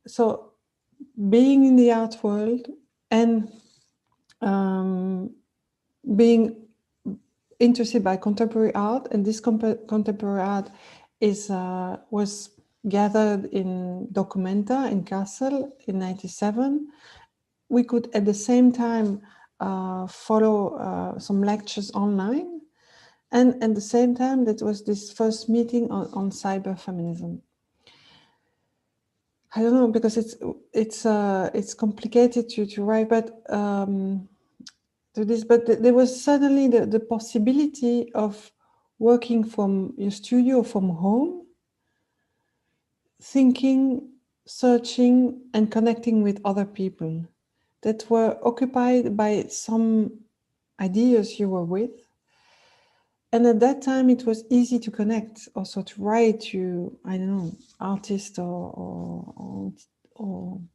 so being in the art world and being interested by contemporary art, and this contemporary art was gathered in Documenta in Kassel in '97. We could at the same time follow some lectures online, and at the same time that was this first meeting on cyber feminism. I don't know, because it's complicated to write, but to this, but there was suddenly the possibility of working from your studio, from home, thinking, searching, and connecting with other people that were occupied by some ideas you were with. And at that time, it was easy to connect, also to write to, I don't know, artists or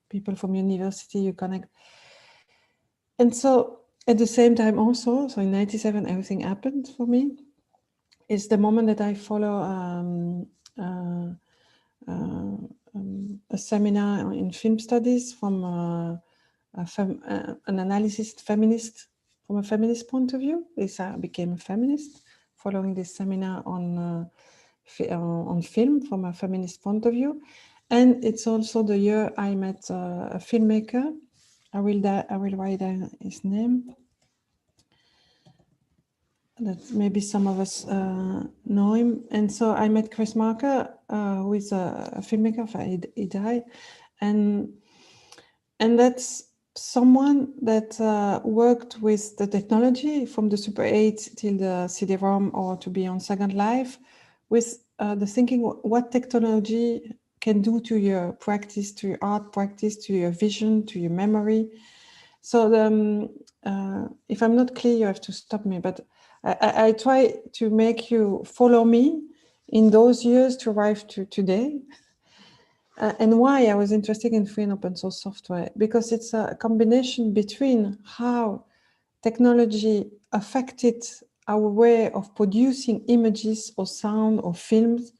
people from university you connect. And so at the same time also, so in '97, everything happened for me. It's the moment that I follow a seminar in film studies from an analysis feminist, from a feminist point of view. I became a feminist following this seminar on film from a feminist point of view. And it's also the year I met a filmmaker. I will write down his name. That maybe some of us know him. And so I met Chris Marker, who is a filmmaker. He died, and that's someone that worked with the technology from the Super 8 till the CD-ROM, or to be on Second Life, with the thinking what technology can do to your practice, to your art practice, to your vision, to your memory. So if I'm not clear, you have to stop me, but I try to make you follow me in those years to arrive to today. And why I was interested in free and open source software, because it's a combination between how technology affected our way of producing images or sound or films,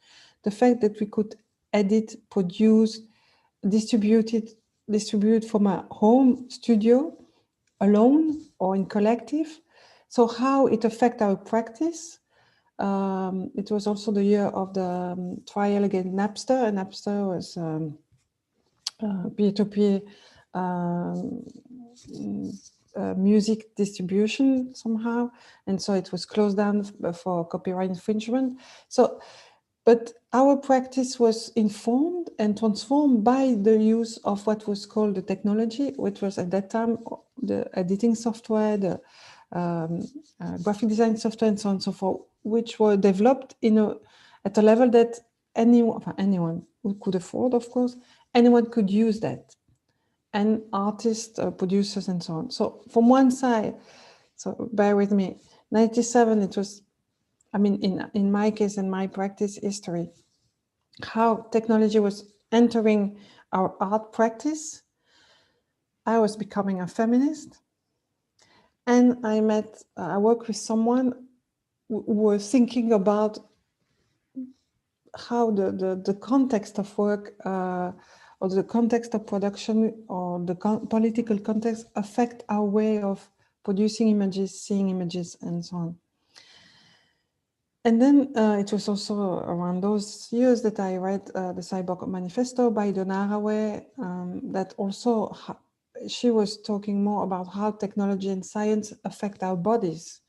the fact that we could edit, produce, distribute from a home studio alone or in collective. So how it affects our practice. It was also the year of the trial against Napster, and Napster was peer-to-peer music distribution somehow, and so it was closed down for copyright infringement. So, but our practice was informed and transformed by the use of what was called the technology, which was at that time the editing software, the graphic design software, and so on and so forth, which were developed at a level that anyone who could afford, of course, anyone could use that, and artists, producers, and so on. So from one side, so bear with me, '97, it was, I mean, in my case and my practice history, how technology was entering our art practice. I was becoming a feminist, and I worked with someone who was thinking about how the context of work or the context of production or the political context affect our way of producing images, seeing images, and so on. And then it was also around those years that I read the Cyborg Manifesto by Donna Haraway, that also, she was talking more about how technology and science affect our bodies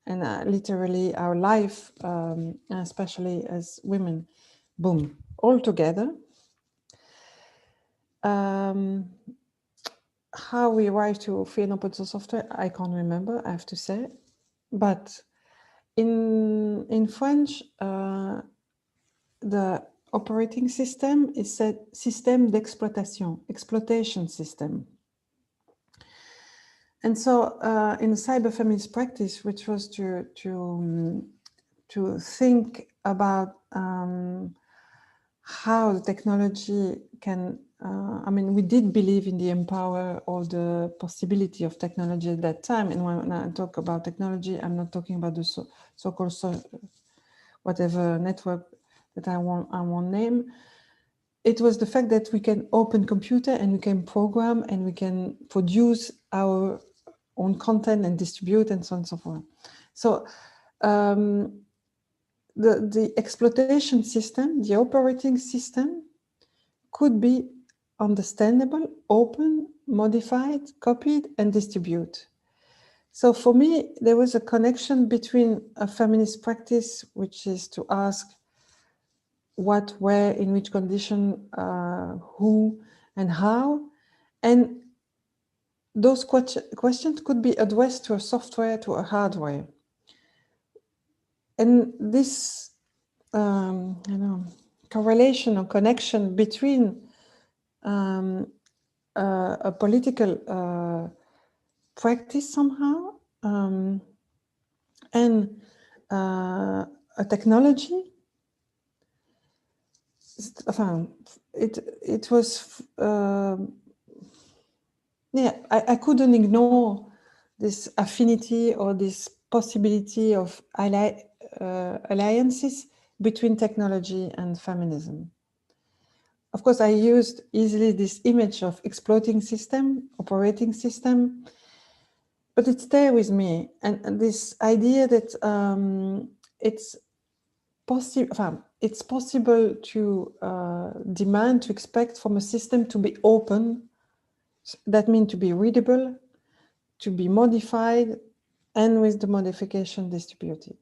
and literally our life, especially as women. Boom, all together. How we arrived to free and open source software, I can't remember, I have to say. But in French, the operating system is a système d'exploitation, exploitation system. And so in the cyber feminist practice, which was to think about how the technology can, I mean, we did believe in the empower or the possibility of technology at that time. And when I talk about technology, I'm not talking about the so-called whatever network that I won't name. it was the fact that we can open computer and we can program and we can produce our own content and distribute and so on and so forth. So the exploitation system, the operating system, could be understandable, open, modified, copied, and distributed. So for me, there was a connection between a feminist practice, which is to ask what, where, in which condition, who, and how, and those questions could be addressed to a software, to a hardware. And this correlation or connection between a political practice somehow and a technology, it was I couldn't ignore this affinity or this possibility of alliances between technology and feminism. Of course, I used easily this image of exploiting system, operating system, but it's there with me. And this idea that it's possible to demand, to expect from a system to be open. That means to be readable, to be modified, and with the modification distributed.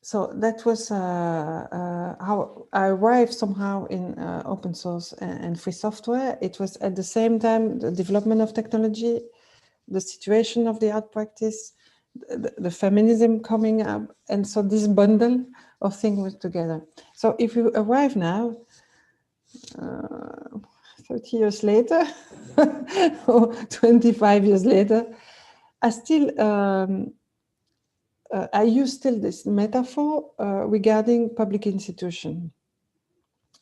So that was how I arrived somehow in open source and free software. It was at the same time the development of technology, the situation of the art practice, the feminism coming up, and so this bundle of things was together. So if you arrive now, 30 years later, or 25 years later, I still I use still this metaphor regarding public institution.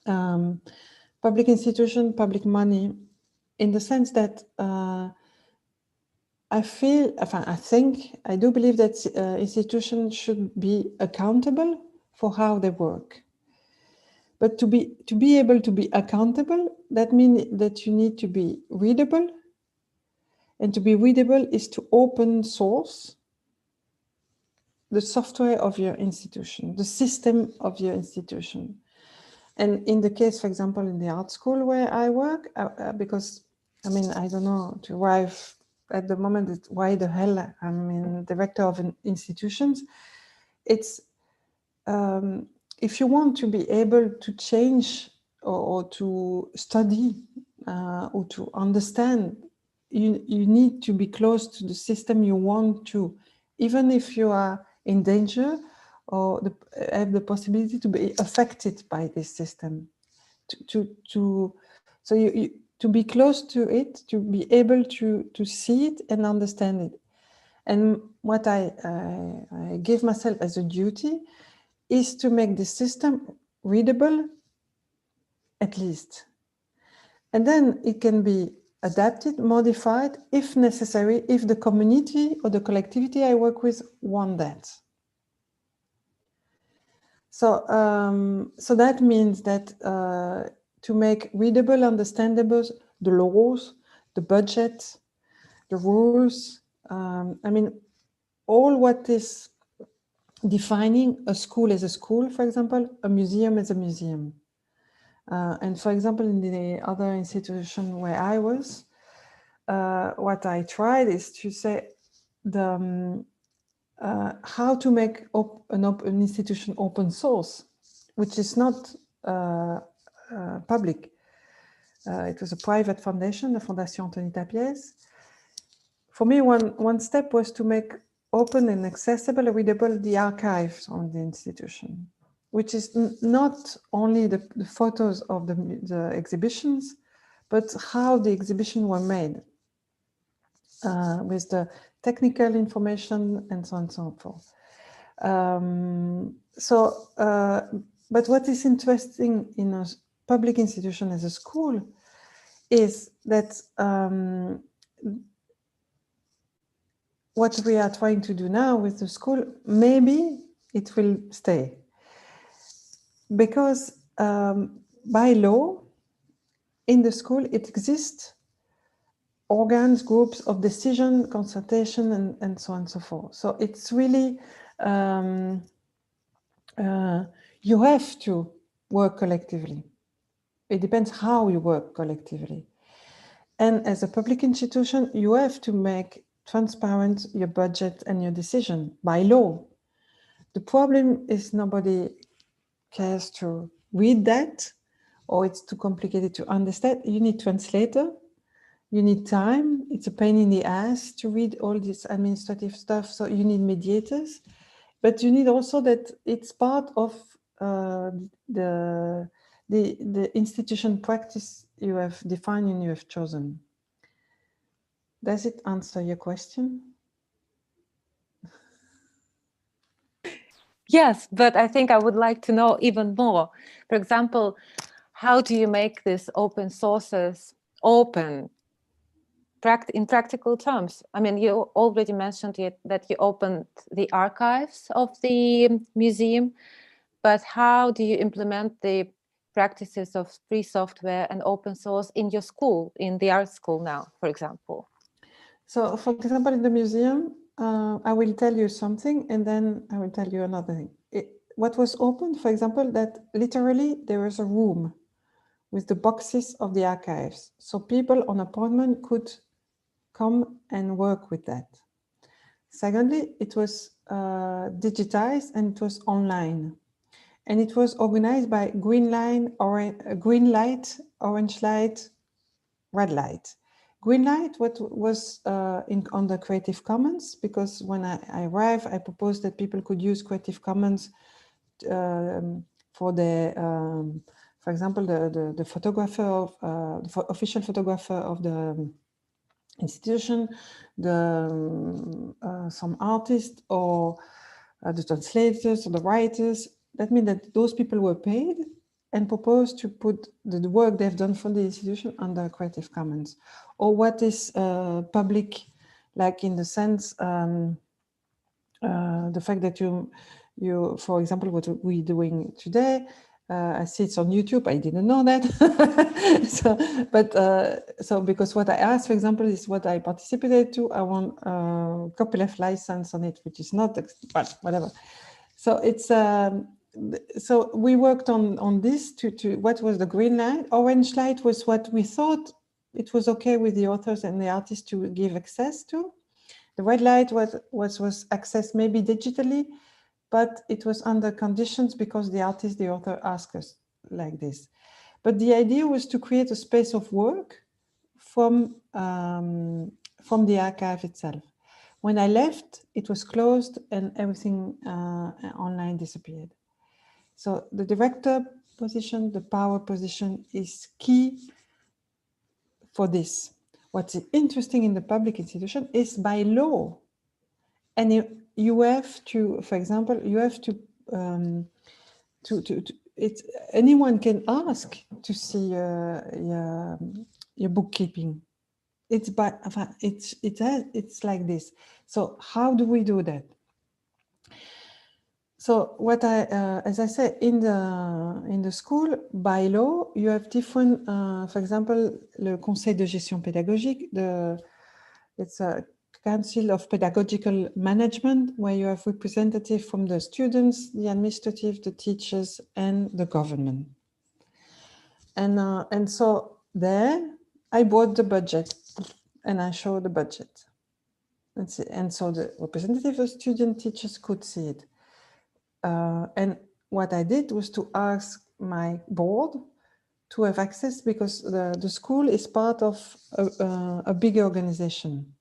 Public institution, public money, in the sense that I do believe that institutions should be accountable for how they work. But to be able to be accountable, that means that you need to be readable. And to be readable is to open source the software of your institution, the system of your institution. And in the case, for example, in the art school where I work, because, I mean, I don't know, to arrive at the moment, why the hell I'm director of institutions. It's, if you want to be able to change or to study or to understand, you need to be close to the system you want to, even if you are in danger or have the possibility to be affected by this system. So to be close to it, to be able to see it and understand it. And what I give myself as a duty is to make the system readable, at least. And then it can be adapted, modified, if necessary, if the community or the collectivity I work with want that. So, so that means that to make readable, understandable, the laws, the budget, the rules, I mean, all what is defining a school as a school, for example, a museum as a museum. And for example, in the other institution where I was, what I tried is to say how to make an institution open source, which is not public. It was a private foundation, the Fondation Anthony Tapies. For me, one step was to make open and accessible, readable, the archives on the institution, which is not only the photos of the exhibitions, but how the exhibition were made, with the technical information and so on and so forth. But what is interesting in a public institution as a school is that what we are trying to do now with the school, maybe it will stay. Because by law, in the school, it exists organs, groups of decision, consultation, and so on and so forth. So it's really, you have to work collectively. It depends how you work collectively. And as a public institution, you have to make transparent your budget and your decision by law. The problem is nobody cares to read that, or it's too complicated to understand. You need translator, you need time. It's a pain in the ass to read all this administrative stuff. So you need mediators, but you need also that it's part of the institution practice you have defined and you have chosen. Does it answer your question? Yes, but I think I would like to know even more. For example, how do you make these open sources open in practical terms? I mean, you already mentioned that you opened the archives of the museum, but how do you implement the practices of free software and open source in your school, in the art school now, for example? So, for example, in the museum, I will tell you something and then I will tell you another thing. What was opened, for example, that literally there was a room with the boxes of the archives. So people on appointment could come and work with that. Secondly, it was digitized and it was online. And it was organized by green light, orange light, red light. Green light was on the Creative Commons, because when I arrived, I proposed that people could use Creative Commons for for example, the photographer of the official photographer of the institution, some artists, or the translators or the writers. That means that those people were paid and proposed to put the work they've done for the institution under Creative Commons. Or what is public, like in the sense, the fact that you, for example, what we're doing today, I see it's on YouTube. I didn't know that. So because what I asked, for example, is what I participated to. I want a copyleft license on it, which is not, but whatever. So it's so we worked on this to what was the green light. Orange light was what we thought it was okay with the authors and the artists to give access to. The red light was accessed maybe digitally, but it was under conditions because the artist, the author asked us like this. But the idea was to create a space of work from the archive itself. When I left, it was closed and everything online disappeared. So the director position, the power position is key for this. What's interesting in the public institution is by law. And you have to, for example, you have to anyone can ask to see your bookkeeping. It's like this. So how do we do that? So what as I said, in the school, by law, you have different, for example, le Conseil de gestion pédagogique, it's a Council of Pedagogical Management, where you have representatives from the students, the administrative, the teachers, and the government. And so there, I brought the budget, and I showed the budget. And so the representative of student teachers could see it. And what I did was to ask my board to have access, because the school is part of a bigger organization.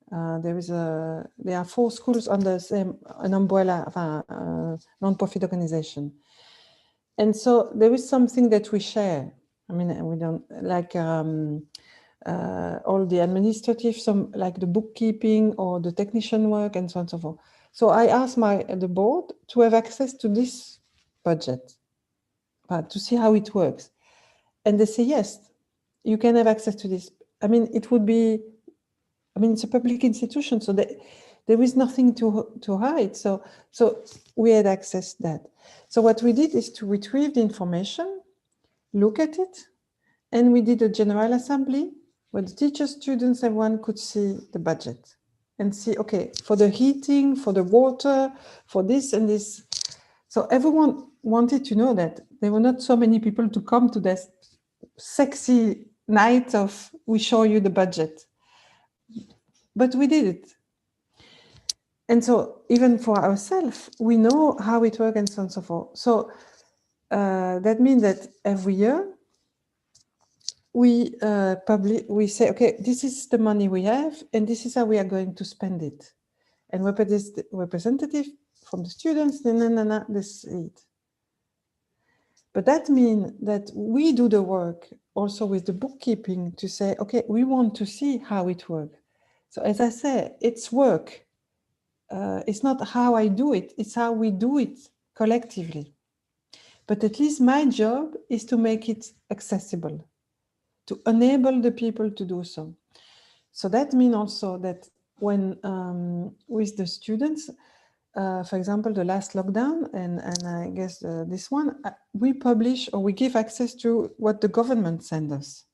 There are 4 schools under an umbrella, non-profit organization. And so there is something that we share. I mean, we don't like all the administrative, some like the bookkeeping or the technician work and so on and so forth. So I asked the board to have access to this budget, to see how it works. And they say, yes, you can have access to this. I mean, it's a public institution, so there is nothing to hide. So we had access to that. So what we did is to retrieve the information look at it, and we did a general assembly where the teachers, students, everyone could see the budget and see, okay, for the heating, for the water, for this and this. So everyone wanted to know that there were not so many people to come to this sexy night of we show you the budget. But we did it. And so even for ourselves, we know how it works and so on and so forth. So that means that every year we say, okay, this is the money we have and this is how we are going to spend it. And representative from the students, this is it. But that means that we do the work also with the bookkeeping to say, okay, we want to see how it works. So as I say, it's work. It's not how I do it, it's how we do it collectively. But at least my job is to make it accessible, to enable the people to do so. So that means also that when with the students, for example, the last lockdown, and I guess this one, we publish or we give access to what the government sends us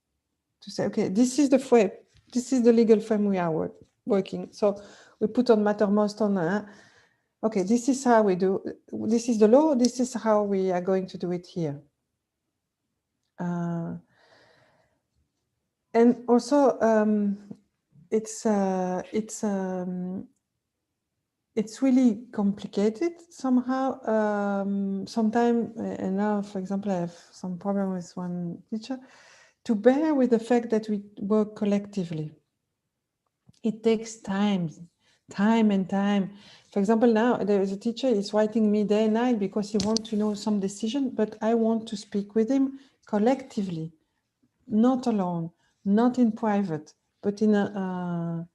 to say, okay, this is the frame, this is the legal frame we are working. So we put on Mattermost on, okay, this is how we do, this is the law, this is how we are going to do it here. And also, it's really complicated somehow. Sometimes, and now, for example, I have some problem with one teacher, to bear with the fact that we work collectively. It takes time and time. For example, now there is a teacher, he's writing me day and night because he wants to know some decision, but I want to speak with him collectively, not alone, not in private, but in a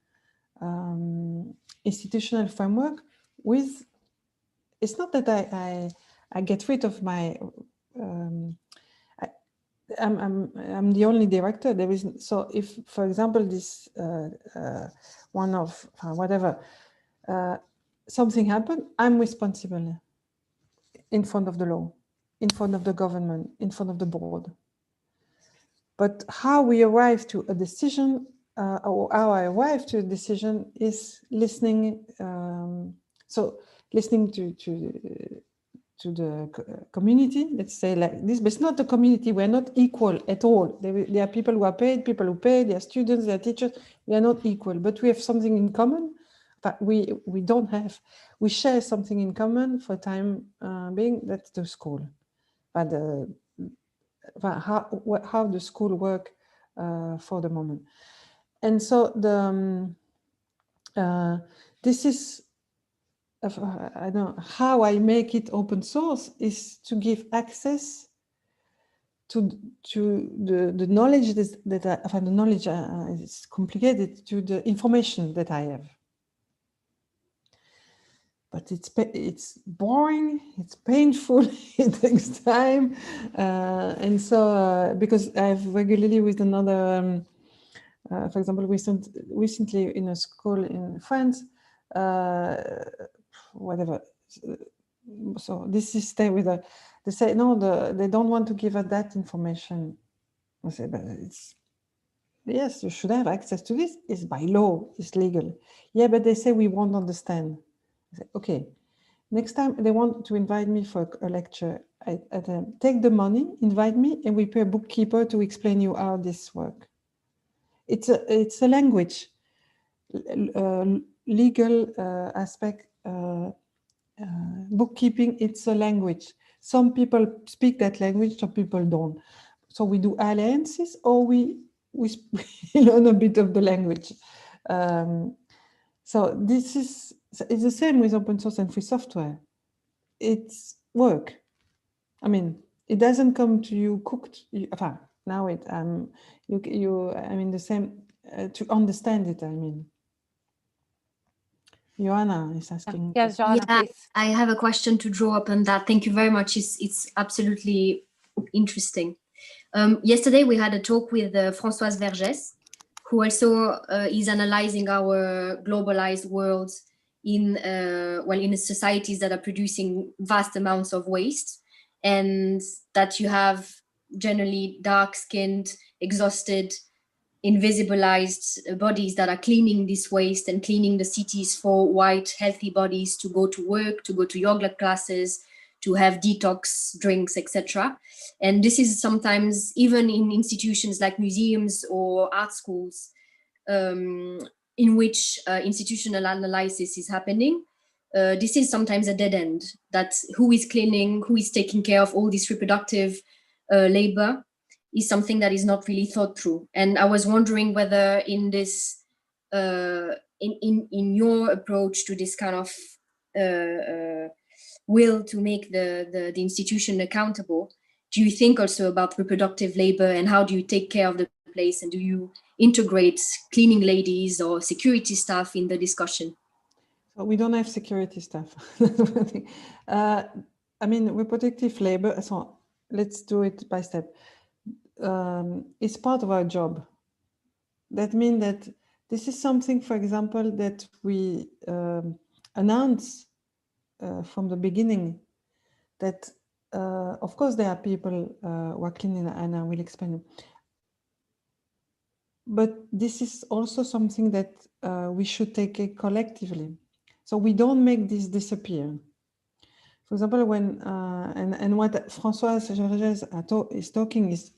institutional framework with, it's not that I get rid of my, I'm the only director. There is, so if, for example, this one of whatever, something happened, I'm responsible in front of the law, in front of the government, in front of the board. But how we arrive to a decision, or how I arrive to a decision, is listening. So listening to the community, let's say like this, but it's not the community. We're not equal at all. There are people who are paid, people who pay, there are students, there are teachers. We are not equal, but we have something in common. But we don't have, we share something in common for time being, that's the school. But how the school work for the moment. And so this is, I don't know, how I make it open source is to give access to the knowledge that I find. The knowledge is complicated, to the information that I have. But it's boring, it's painful, it takes time. And so, because I've regularly with another, for example, recently in a school in France, whatever. So this is stay with a, they say, no, they don't want to give us that information. I say, but it's, yes, you should have access to this. It's by law, it's legal. Yeah, but they say we won't understand. I say, okay, next time they want to invite me for a lecture, I take the money, invite me, and we pay a bookkeeper to explain you how this works. It's a language, legal aspect, bookkeeping. It's a language. Some people speak that language, some people don't. So we do alliances, or we learn a bit of the language. So this is, it's the same with open source and free software. It's work. I mean, it doesn't come to you cooked. Now it I mean the same to understand it. I mean, Joanna is asking. Yes, Joanna, please. I have a question to draw upon that. Thank you very much. It's absolutely interesting. Yesterday we had a talk with Françoise Vergès, who also is analyzing our globalized world in societies that are producing vast amounts of waste, and that you have generally dark-skinned, exhausted, invisibilized bodies that are cleaning this waste and cleaning the cities for white, healthy bodies to go to work, to go to yoga classes, to have detox drinks, etc. And this is sometimes even in institutions like museums or art schools, in which institutional analysis is happening. This is sometimes a dead end, that who is cleaning, who is taking care of all this reproductive labor is something that is not really thought through. And I was wondering whether in this, in your approach to this kind of will to make the institution accountable, do you think also about reproductive labor and how do you take care of the place, and do you integrate cleaning ladies or security staff in the discussion? So we don't have security staff. I mean, reproductive labor, so let's do it by step. It's part of our job. That means that this is something, for example, that we announce from the beginning, that of course there are people who are cleaning, and I will explain. But this is also something that we should take it collectively. So we don't make this disappear. For example, when, and what Françoise is talking is,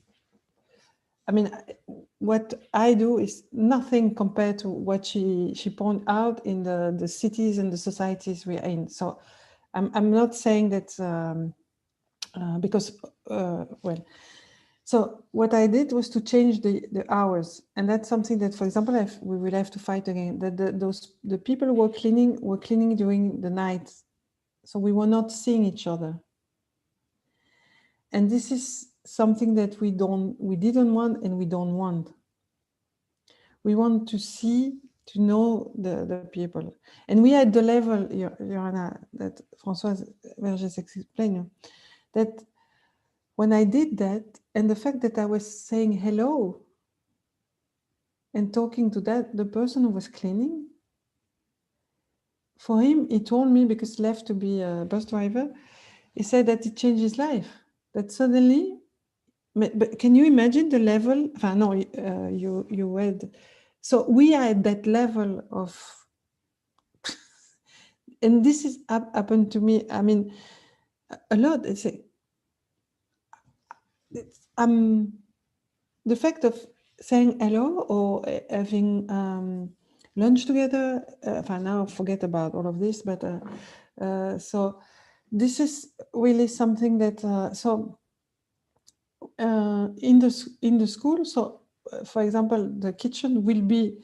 I mean, what I do is nothing compared to what she pointed out in the cities and the societies we are in. So I'm not saying that because, well, so what I did was to change the hours. And that's something that, for example, we will have to fight again, that the people who were cleaning during the night. So we were not seeing each other. And this is something that we didn't want, and we don't want. We want to see, to know the people. And we are at the level, Johanna, that Françoise Vergès explained, that when I did that, and the fact that I was saying hello and talking to the person who was cleaning, for him, he told me, because he left to be a bus driver, he said that it changed his life. That suddenly, but can you imagine the level? No, you had. So we are at that level of, and this is happened to me. I mean, a lot. It's the fact of saying hello or having lunch together. Now forget about all of this, but so this is really something that in the school. So for example, the kitchen will be.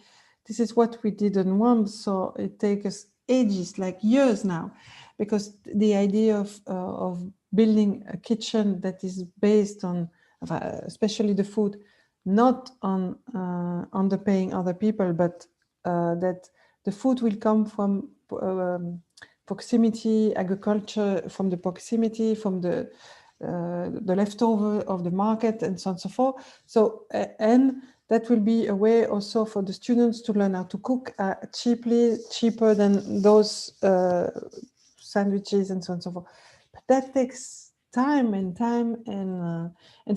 This is what we didn't want. So it takes us ages, like years now, because the idea of building a kitchen that is based on, especially the food, not on underpaying other people, but that the food will come from proximity agriculture, from the proximity, from the leftover of the market, and so on and so forth. So and that will be a way also for the students to learn how to cook cheaper than those sandwiches and so on and so forth. But that takes time, and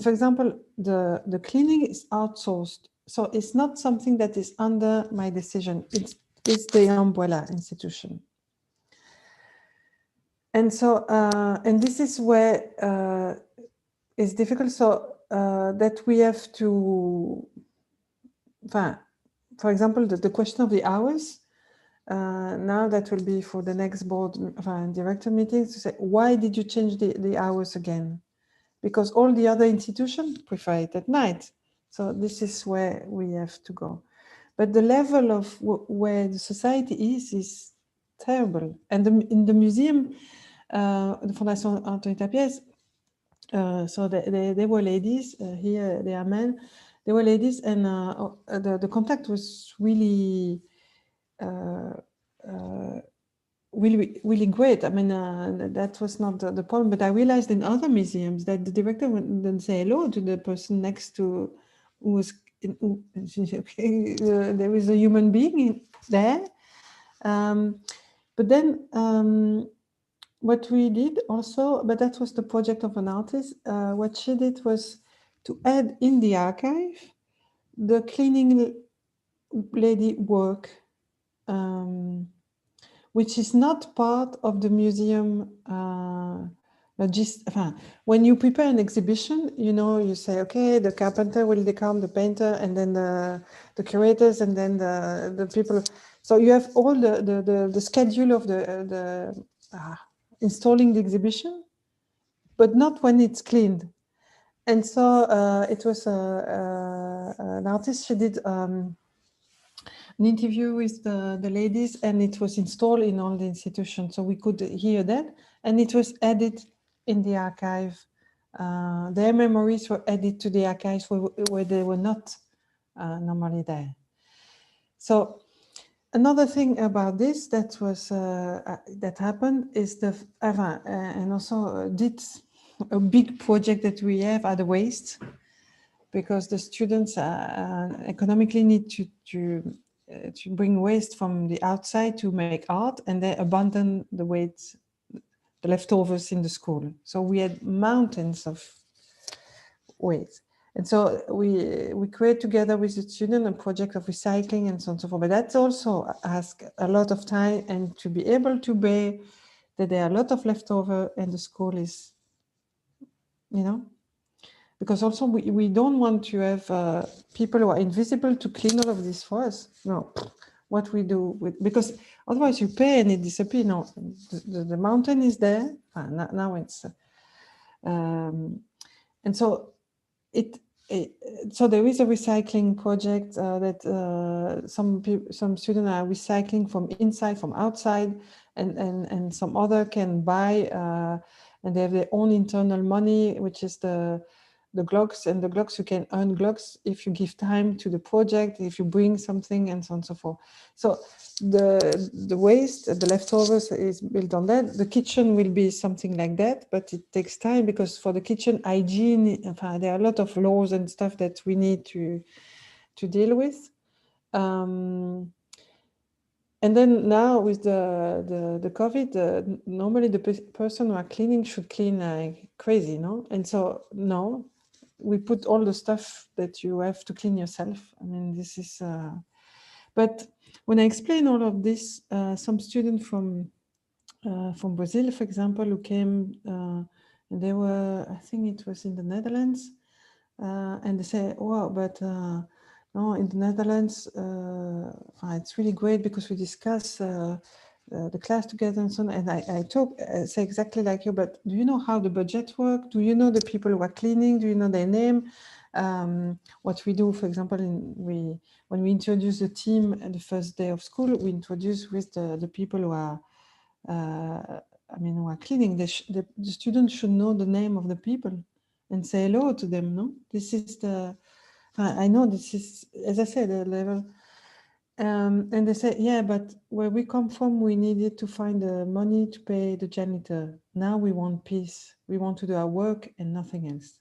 for example, the cleaning is outsourced, so it's not something that is under my decision. It's the umbrella institution. And so, and this is where it's difficult. So that we have to, for example, the question of the hours. Now that will be for the next board director meetings, to say, why did you change the hours again? Because all the other institutions prefer it at night. So this is where we have to go. But the level of where the society is terrible. And in the museum, the Fondation Antoine Tapies, so they were ladies, here they are men, they were ladies, and the contact was really, really great. I mean, that was not the problem, but I realized in other museums that the director didn't say hello to the person next to, who was, there is a human being there. But then what we did also, but that was the project of an artist, what she did was to add in the archive the cleaning lady work, which is not part of the museum when you prepare an exhibition, you know, you say, okay, the carpenter will become the painter, and then the curators, and then the people. So you have all the schedule of the installing the exhibition, but not when it's cleaned. And so it was an artist. She did an interview with the ladies, and it was installed in all the institutions, so we could hear that, and it was added in the archive. Their memories were added to the archives where they were not normally there. So another thing about this that was that happened is and also did a big project that we have at the waste, because the students economically need to bring waste from the outside to make art, and they abandon the waste, the leftovers in the school. So we had mountains of waste. And so we create together with the student a project of recycling and so on and so forth. But that also asks a lot of time, and to be able to bear that there are a lot of leftover and the school is, you know, because also we don't want to have people who are invisible to clean all of this for us. No, what we do with, because otherwise you pay and it disappears. No, the mountain is there. Now it's, and so so there is a recycling project that some students are recycling from inside, from outside, and some other can buy, and they have their own internal money, which is the Glocks, and the Glocks, you can earn Glocks if you give time to the project, if you bring something, and so on and so forth. So the waste, the leftovers is built on that. The kitchen will be something like that, but it takes time, because for the kitchen hygiene, there are a lot of laws and stuff that we need to deal with. And then now with the COVID, normally the person who are cleaning should clean like crazy, no? And so no, we put all the stuff that you have to clean yourself. I mean, this is, but when I explain all of this, some students from Brazil, for example, who came, and they were, I think it was in the Netherlands, and they say, wow, but no, in the Netherlands, it's really great because we discuss the class together and so on. And I say exactly like you, but do you know how the budget works? Do you know the people who are cleaning? Do you know their name? What we do, for example, when we introduce the team at the first day of school, we introduce with the people who are, who are cleaning. The students should know the name of the people and say hello to them, no? This is the, I know this is, as I said, the level. And they say, yeah, but where we come from, we needed to find the money to pay the janitor. Now we want peace. We want to do our work and nothing else.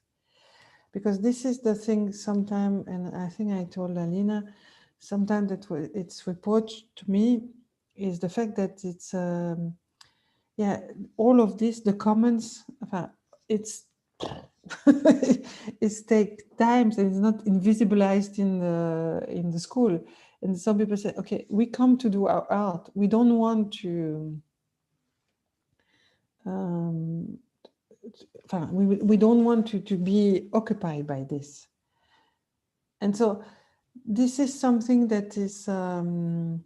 Because this is the thing sometimes, and I think I told Alina, sometimes that it's reproached to me, is the fact that it's, yeah, all of this, the comments, it's, it takes time, and it's not invisibilized in the school. And some people say, okay, we come to do our art. We don't want to, we don't want to be occupied by this. And so this is something that is, so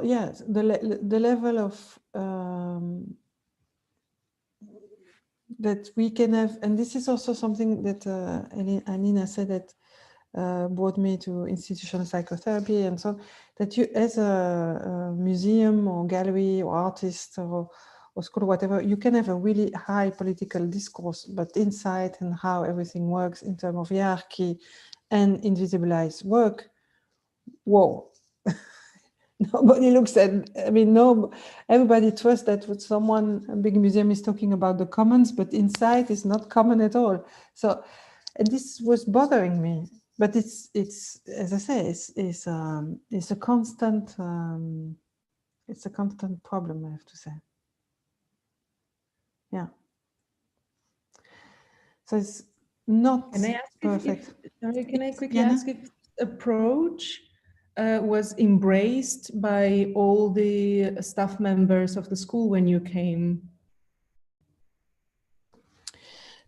yeah, the level of, that we can have, and this is also something that Alina said that brought me to institutional psychotherapy, and so that you, as a museum or gallery or artist or school or whatever, you can have a really high political discourse, but inside and how everything works in terms of hierarchy and invisibilized work, whoa. Nobody looks at, I mean, no, everybody trusts that what someone, a big museum is talking about the commons, but inside is not common at all. So, and this was bothering me, but it's as I say, it's a constant problem, I have to say. Yeah. So it's not Can I ask perfect. can I quickly Jana? ask if this approach was embraced by all the staff members of the school when you came?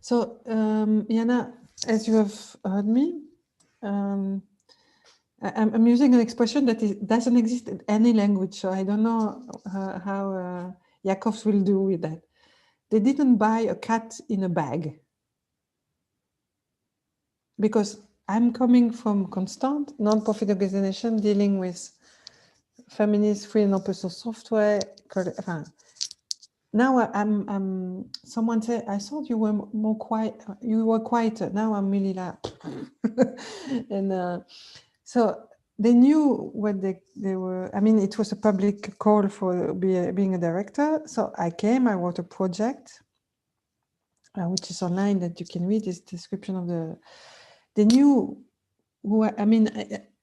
So, Jana, as you have heard me, I'm using an expression that doesn't exist in any language, so I don't know how Jacobs will do with that. They didn't buy a cat in a bag. Because I'm coming from Constant, non-profit organization dealing with feminist, free and open source software. Now I'm someone said, I thought you were more quiet, you were quieter. Now I'm really loud. And so they knew what they were. I mean, it was a public call for being a director. So I came, I wrote a project, which is online that you can read. This description of the. They knew who I mean.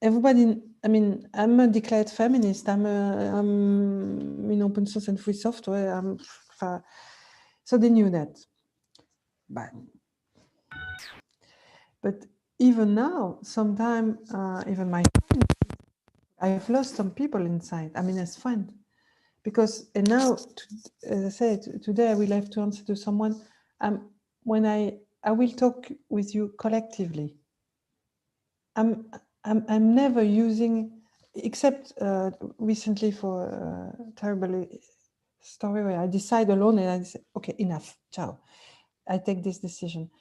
Everybody. I mean, I'm a declared feminist. I'm in open source and free software. So they knew that. But even now, sometimes even my friends, I've lost some people inside. I mean, as friends, because and now, as I said, today I will have to answer to someone. When I will talk with you collectively. I'm never using, except recently for a terrible story where I decide alone and I say, okay, enough, ciao. I take this decision.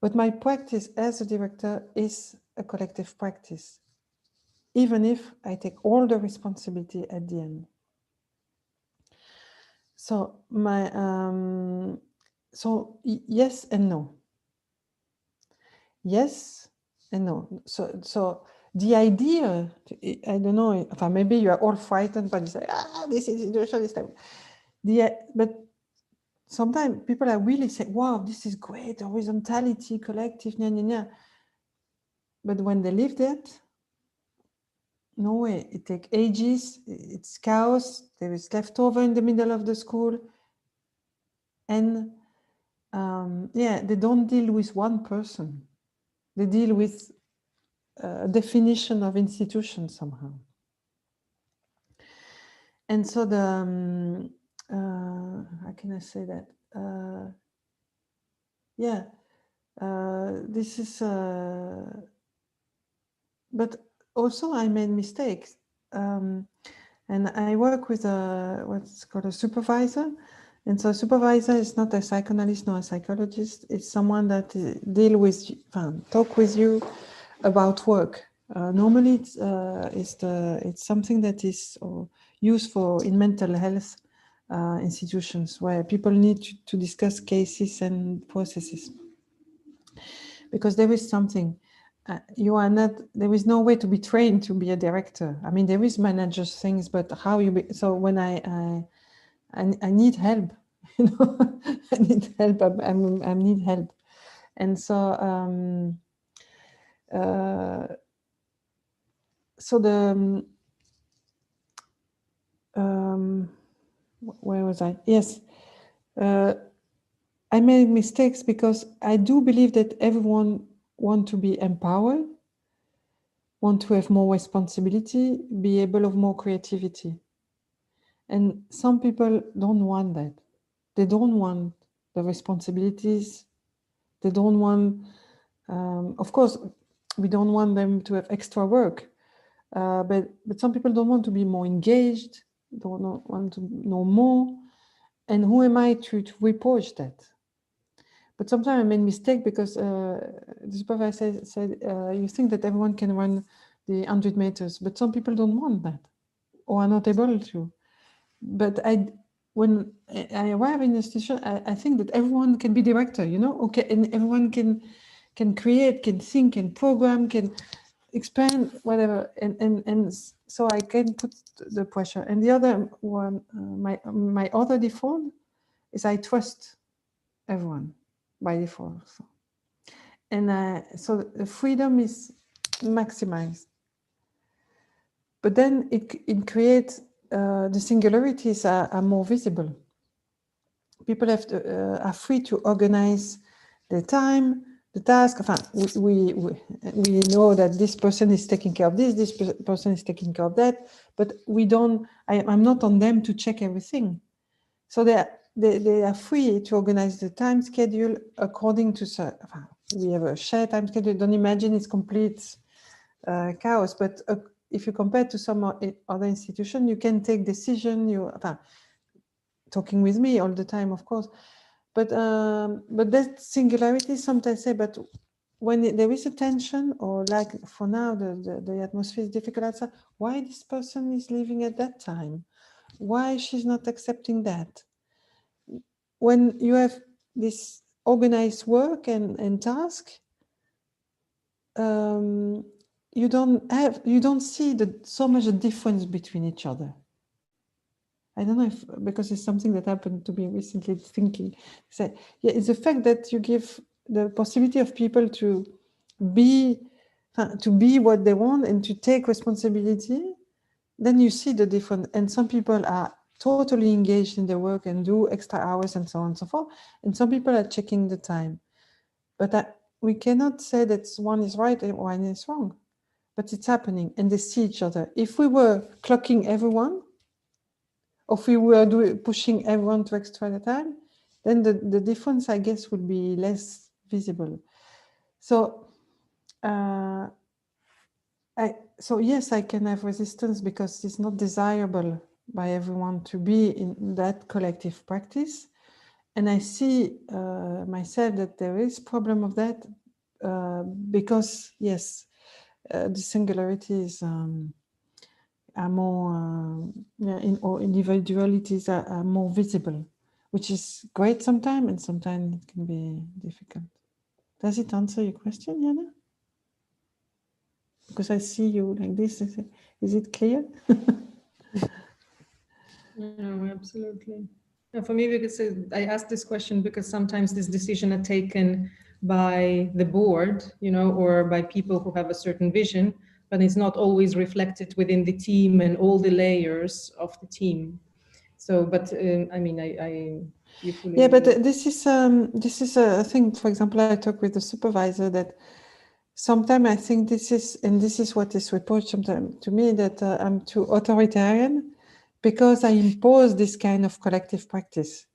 But my practice as a director is a collective practice, even if I take all the responsibility at the end. So so yes and no. Yes and no. So the idea, I don't know, maybe you are all frightened, but you say, this is institutionalist. But sometimes people are really saying, wow, this is great, horizontality, collective, nya, nya, nya. But when they live that, no way, it takes ages, it's chaos, there is leftover in the middle of the school. And they don't deal with one person. They deal with a definition of institution somehow. And so the, how can I say that? This is, but also I made mistakes. And I work with what's called a supervisor. And so a supervisor is not a psychoanalyst nor a psychologist. It's someone that talk with you about work. Normally, it's something that is used in mental health institutions where people need to discuss cases and processes. Because there is something, there is no way to be trained to be a director. I mean, there is managers things, but how you be, so when I need help, you know, I need help, I need help. And so, so the, where was I? Yes. I made mistakes because I do believe that everyone wants to be empowered, want to have more responsibility, be able of more creativity. And some people don't want that. They don't want the responsibilities. They don't want, of course, we don't want them to have extra work. But some people don't want to be more engaged, don't want to know more. And who am I to reproach that? But sometimes I made a mistake because the supervisor said, you think that everyone can run the 100 meters, but some people don't want that or are not able to. But when I arrive in the institution, I think that everyone can be director, you know, okay, and everyone can create, can think, can program, can expand, whatever, and so I can put the pressure. And the other one, my other default is I trust everyone by default. And so the freedom is maximized. But then it creates, the singularities are more visible. People are free to organize their time, the task. We know that this person is taking care of this person is taking care of that, but we don't. I'm not on them to check everything. So they are free to organize the time schedule according to. We have a shared time schedule. Don't imagine it's complete chaos. But if you compare to some other institution, you can take decision. Talking with me all the time, of course. But that singularity, sometimes say, but when there is a tension, or like for now, the atmosphere is difficult outside, why this person is leaving at that time? Why she's not accepting that? When you have this organized work and task, you don't see so much a difference between each other. I don't know if, because it's something that happened to me recently, thinking, say, yeah, it's the fact that you give the possibility of people to be what they want and to take responsibility, then you see the difference. And some people are totally engaged in their work and do extra hours and so on and so forth. And some people are checking the time. But we cannot say that one is right and one is wrong. But it's happening and they see each other. If we were clocking everyone, or if we were pushing everyone to extra time, then the difference, I guess, would be less visible. So, so yes, I can have resistance because it's not desirable by everyone to be in that collective practice. And I see myself that there is problem of that because, yes, the singularities are more, or individualities are more visible, which is great sometimes, and sometimes it can be difficult. Does it answer your question, Jana? Because I see you like this. Is it clear? No, absolutely. No, for me, because I asked this question because sometimes this decision are taken by the board, or by people who have a certain vision, but it's not always reflected within the team and all the layers of the team. So, but I mean, you fully. Yeah, but this is a thing. For example, I talk with the supervisor that sometimes I think this is what is reported sometimes to me, that I'm too authoritarian because I impose this kind of collective practice,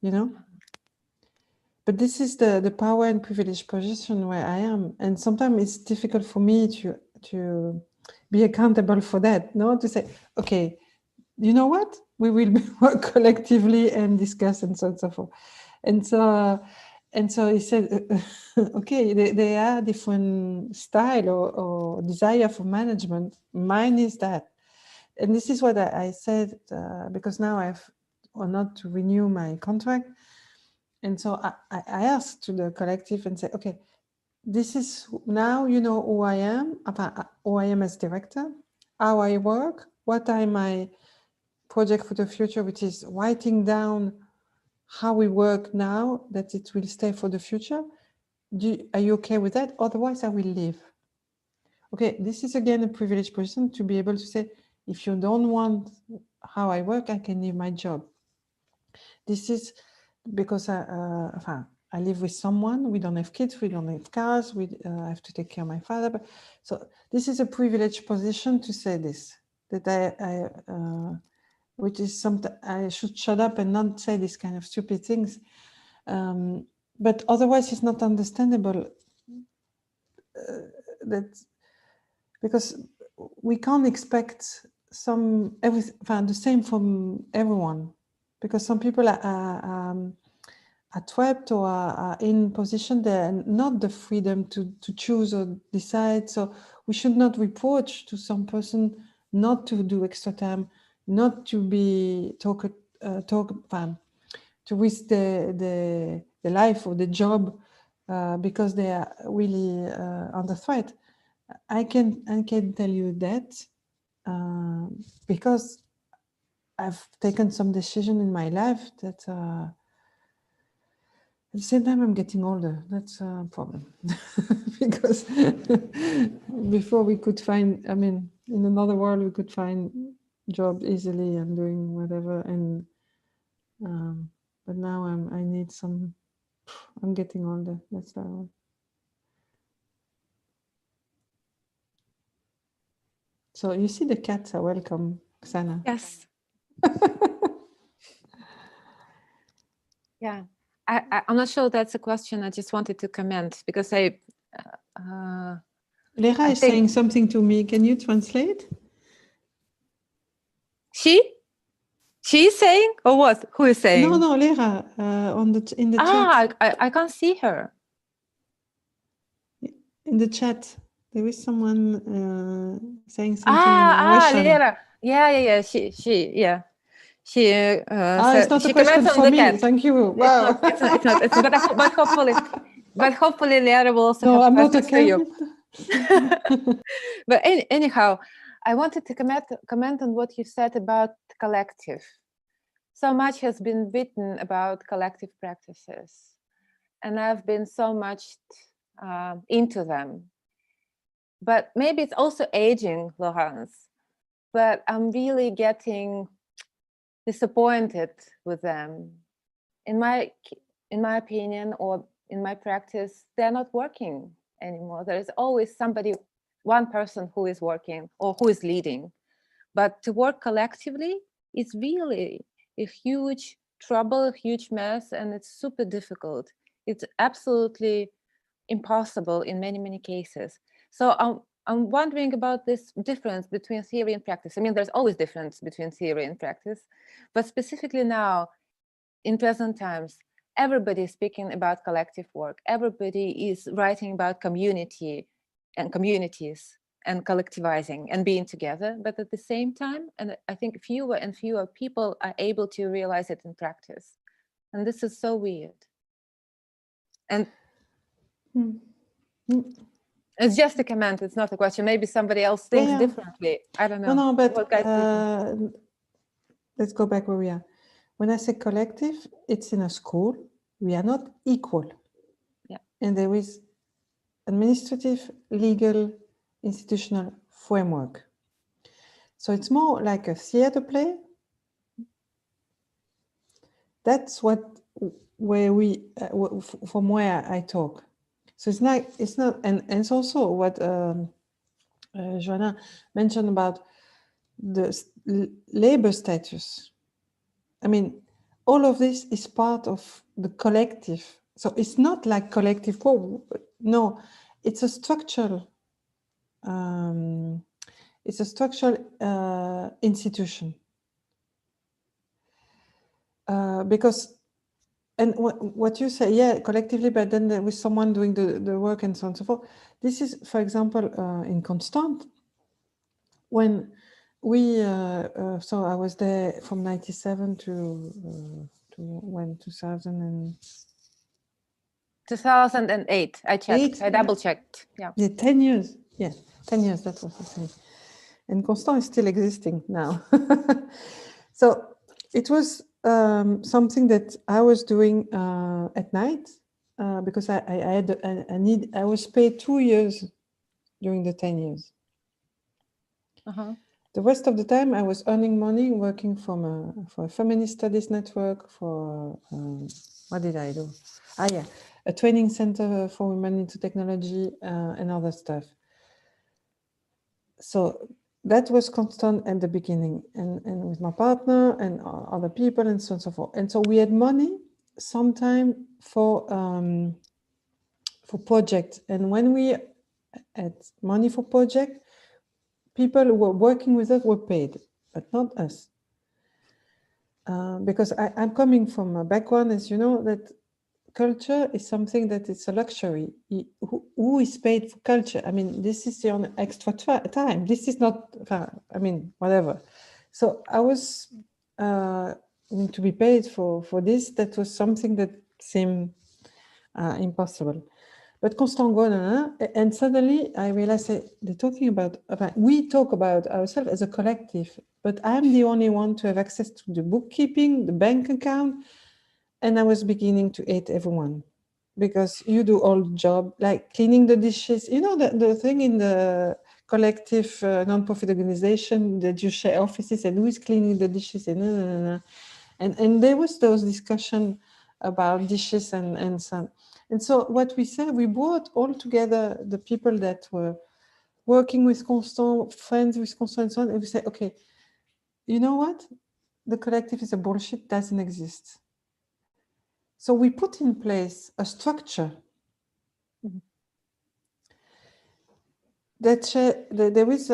But this is the power and privileged position where I am, and sometimes it's difficult for me to be accountable for that. No, to say, okay, you know what? We will work collectively and discuss and so on and so forth. And so he said, okay, there are different style or desire for management. Mine is that. And this is what I said, because now I have or not to renew my contract. And so I asked to the collective and said, okay, this is now, who I am as director, how I work, what are my project for the future, which is writing down how we work now, that it will stay for the future. Are you okay with that? Otherwise, I will leave. Okay, this is again a privileged person to be able to say, if you don't want how I work, I can leave my job. This is because I live with someone, we don't have kids, we don't have cars, we have to take care of my father. But, so this is a privileged position to say this, that which is something I should shut up and not say these kind of stupid things. But otherwise it's not understandable that, because we can't expect the same from everyone, because some people are trapped or are in position they're not the freedom to choose or decide. So we should not reproach to some person not to do extra time, not to be to risk the life or the job because they are really under threat. I can tell you that because I've taken some decision in my life that at the same time I'm getting older. That's a problem because before we could find, in another world we could find job easily and doing whatever, and but now I need some. I'm getting older. That's So you see the cats are welcome, Xana. Yes. Yeah. I'm not sure that's a question. I just wanted to comment because Lera I is think- saying something to me. Can you translate? She's saying, or what? Who is saying? No, Lera, in the chat. I can't see her. In the chat, there is someone saying something in Russian. Lera. Yeah. She. It's not she a question comments on for the me. cat. Thank you. Wow. It's not. But hopefully Lera will also No, have I'm not a questions for you. cat. But anyhow, I wanted to comment on what you said about collective. So much has been written about collective practices, and I've been so much into them. But maybe it's also aging, Lorance. But I'm really getting disappointed with them. In my opinion, or in my practice, they're not working anymore. There is always one person who is working or who is leading. But to work collectively is really a huge trouble, a huge mess, and it's super difficult. It's absolutely impossible in many, many cases. So I'm wondering about this difference between theory and practice. I mean, there's always difference between theory and practice, but specifically now, in present times, everybody is speaking about collective work. Everybody is writing about community and communities and collectivizing and being together. But at the same time, and I think fewer and fewer people are able to realize it in practice. And this is so weird. And it's just a comment. It's not a question. Maybe somebody else thinks differently. I don't know. No, but let's go back where we are. When I say collective, it's in a school. We are not equal. Yeah. And there is administrative, legal, institutional framework. So it's more like a theater play. That's where from where I talk. So it's not, and it's also what Joanna mentioned about the labor status. I mean, all of this is part of the collective. So it's not like collective, no, it's a structural, institution. Because, and what you say, yeah, collectively, but then there was someone doing the work and so on and so forth. This is, for example, in Constant, when we, so I was there from 97 to when 2008, I checked, I double checked. Yeah, 10 years. Yeah, 10 years, that was the thing. And Constant is still existing now. So it was something that I was doing at night because I was paid 2 years during the 10 years. The rest of the time I was earning money working for a feminist studies network, for what did I do? A training center for women into technology and other stuff. So that was constant at the beginning, and with my partner and other people and so on and so forth. And so we had money sometime for projects. And when we had money for project, people who were working with us were paid, but not us. Because I'm coming from a background, as you know, that culture is something that is a luxury. Who is paid for culture? I mean, this is your extra time. This is not, I mean, whatever. So I was to be paid for this. That was something that seemed impossible. But Constant Gonana, and suddenly I realized they're talking about, we talk about ourselves as a collective, but I'm the only one to have access to the bookkeeping, the bank account. And I was beginning to hate everyone, because you do all the job, like cleaning the dishes. You know, the thing in the collective non-profit organization that you share offices, and who is cleaning the dishes, and there was those discussion about dishes and so on. And so what we said, we brought all together the people that were working with Constant, friends with Constant, and so on, and we say, okay, you know what? The collective is a bullshit, doesn't exist. So we put in place a structure that there is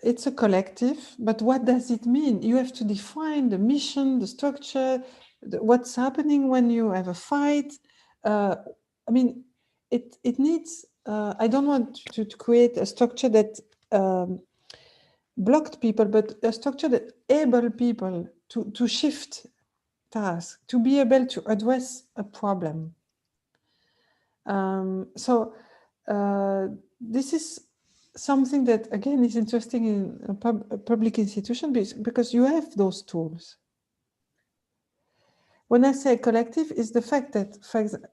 it's a collective, but what does it mean? You have to define the mission, the structure, what's happening when you have a fight. I mean, it needs, I don't want to create a structure that blocked people, but a structure that able people to shift tasks, to be able to address a problem. So this is something that, again, is interesting in a public institution because you have those tools. When I say collective, is the fact that,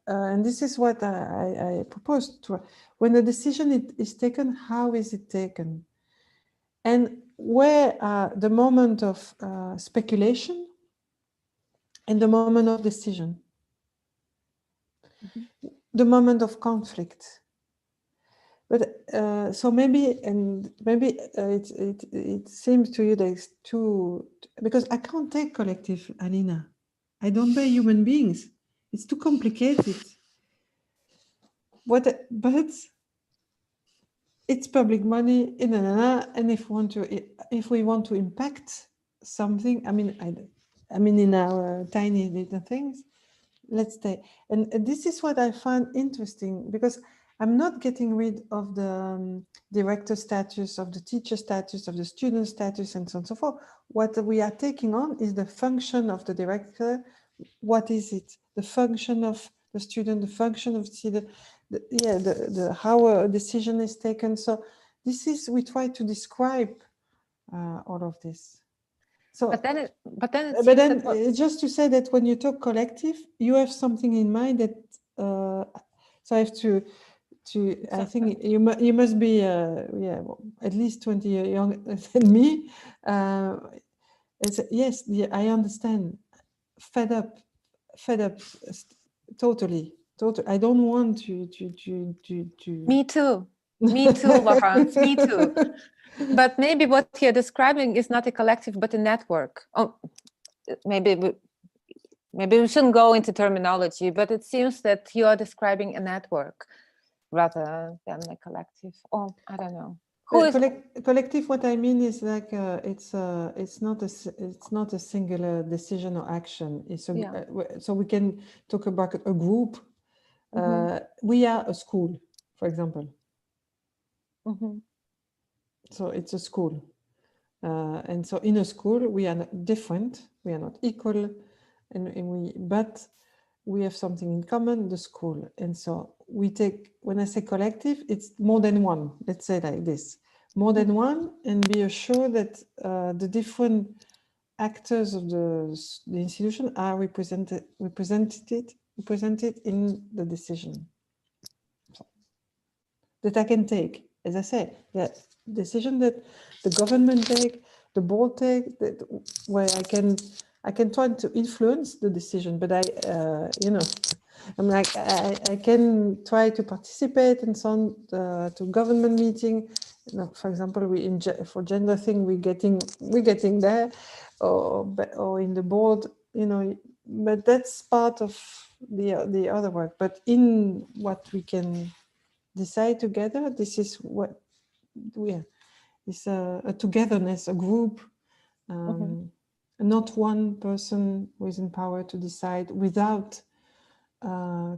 and this is what I proposed to, when a decision is taken, how is it taken? And where are the moment of speculation and the moment of decision? The moment of conflict. But so maybe it seems to you that it's too, because I can't take collective, Alina. I don't buy human beings. It's too complicated. But it's public money, and if we want to impact something, I mean in our tiny little things, let's stay. And this is what I find interesting, because I'm not getting rid of the director status, of the teacher status, of the student status, and so on and so forth. What we are taking on is the function of the director. What is it? The function of the student, the function of how a decision is taken. So this is, we try to describe all of this. So, but then just to say that when you talk collective, you have something in mind that. So I have to. I think you must be at least 20 years younger than me. Yes, I understand. Fed up, totally. I don't want to. Me too, Lawrence. Me too. But maybe what you're describing is not a collective, but a network. Oh, maybe we shouldn't go into terminology, but it seems that you are describing a network rather than a collective. Oh, I don't know. Collective? What I mean is like it's not a singular decision or action. It's so we can talk about a group. We are a school, for example. So it's a school, and so in a school we are not different. We are not equal, but we have something in common, the school. And so we take, when I say collective, it's more than one. Let's say like this, more than one, and be assured that the different actors of the institution are represented in the decision. So, that I can take, as I say, that decision that the government take, the board take, where I can try to influence the decision, but I'm like, I can try to participate and so on to government meeting. For example, for gender thing, we're getting there, or in the board, but that's part of the other work. But in what we can decide together, this is what it's a togetherness, a group. Not one person who is in power to decide without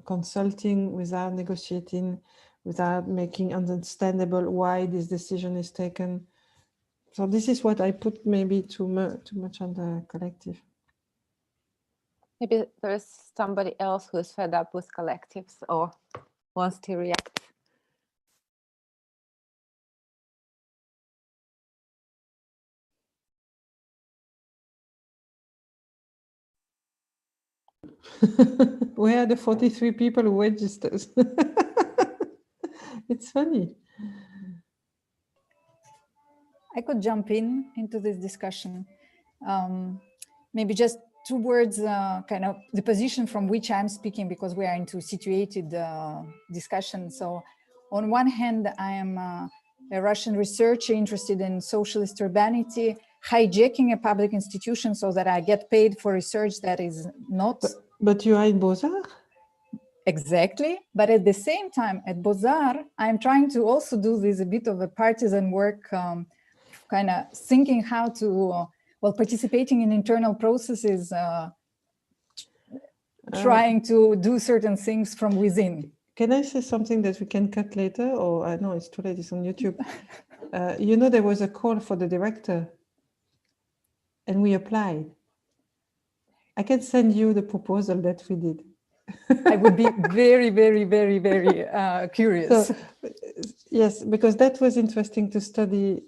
consulting, without negotiating, without making understandable why this decision is taken. So this is what I put maybe too much on the collective. Maybe there's somebody else who is fed up with collectives or wants to react. Where are the 43 people who registered? It's funny. I could jump into this discussion. Maybe just 2 words, kind of the position from which I'm speaking, because we are into situated discussion. So on one hand, I am a Russian researcher interested in socialist urbanity, hijacking a public institution so that I get paid for research that is not... But you are in Beaux-Arts? Exactly. But at the same time, at Beaux-Arts, I'm trying to also do this a bit of a partisan work, kind of thinking how to, well, participating in internal processes, trying to do certain things from within. Can I say something that we can cut later? Or I know it's too late, it's on YouTube. You know, there was a call for the director and we applied. I can send you the proposal that we did. I would be very, very, very, very curious. So, yes, because that was interesting to study.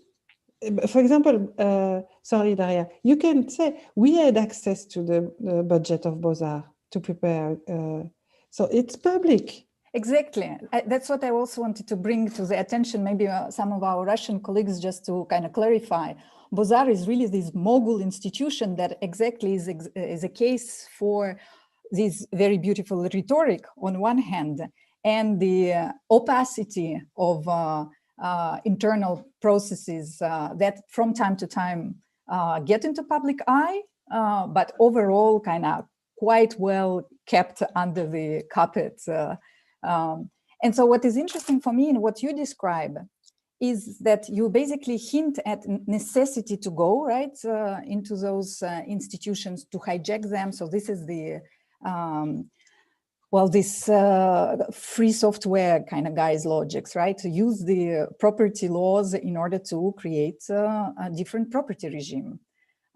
For example, sorry, Daria, you can say we had access to the budget of Beaux-Arts to prepare. So it's public. Exactly. That's what I also wanted to bring to the attention, maybe some of our Russian colleagues, just to kind of clarify. Beaux-Arts is really this mogul institution that exactly is a case for this very beautiful rhetoric on one hand, and the opacity of internal processes that from time to time get into public eye, but overall kind of quite well kept under the carpet. And so what is interesting for me in what you describe is that you basically hint at necessity to go right into those institutions, to hijack them. So this is the well, this free software kind of guy's logics, right? To use the property laws in order to create a different property regime.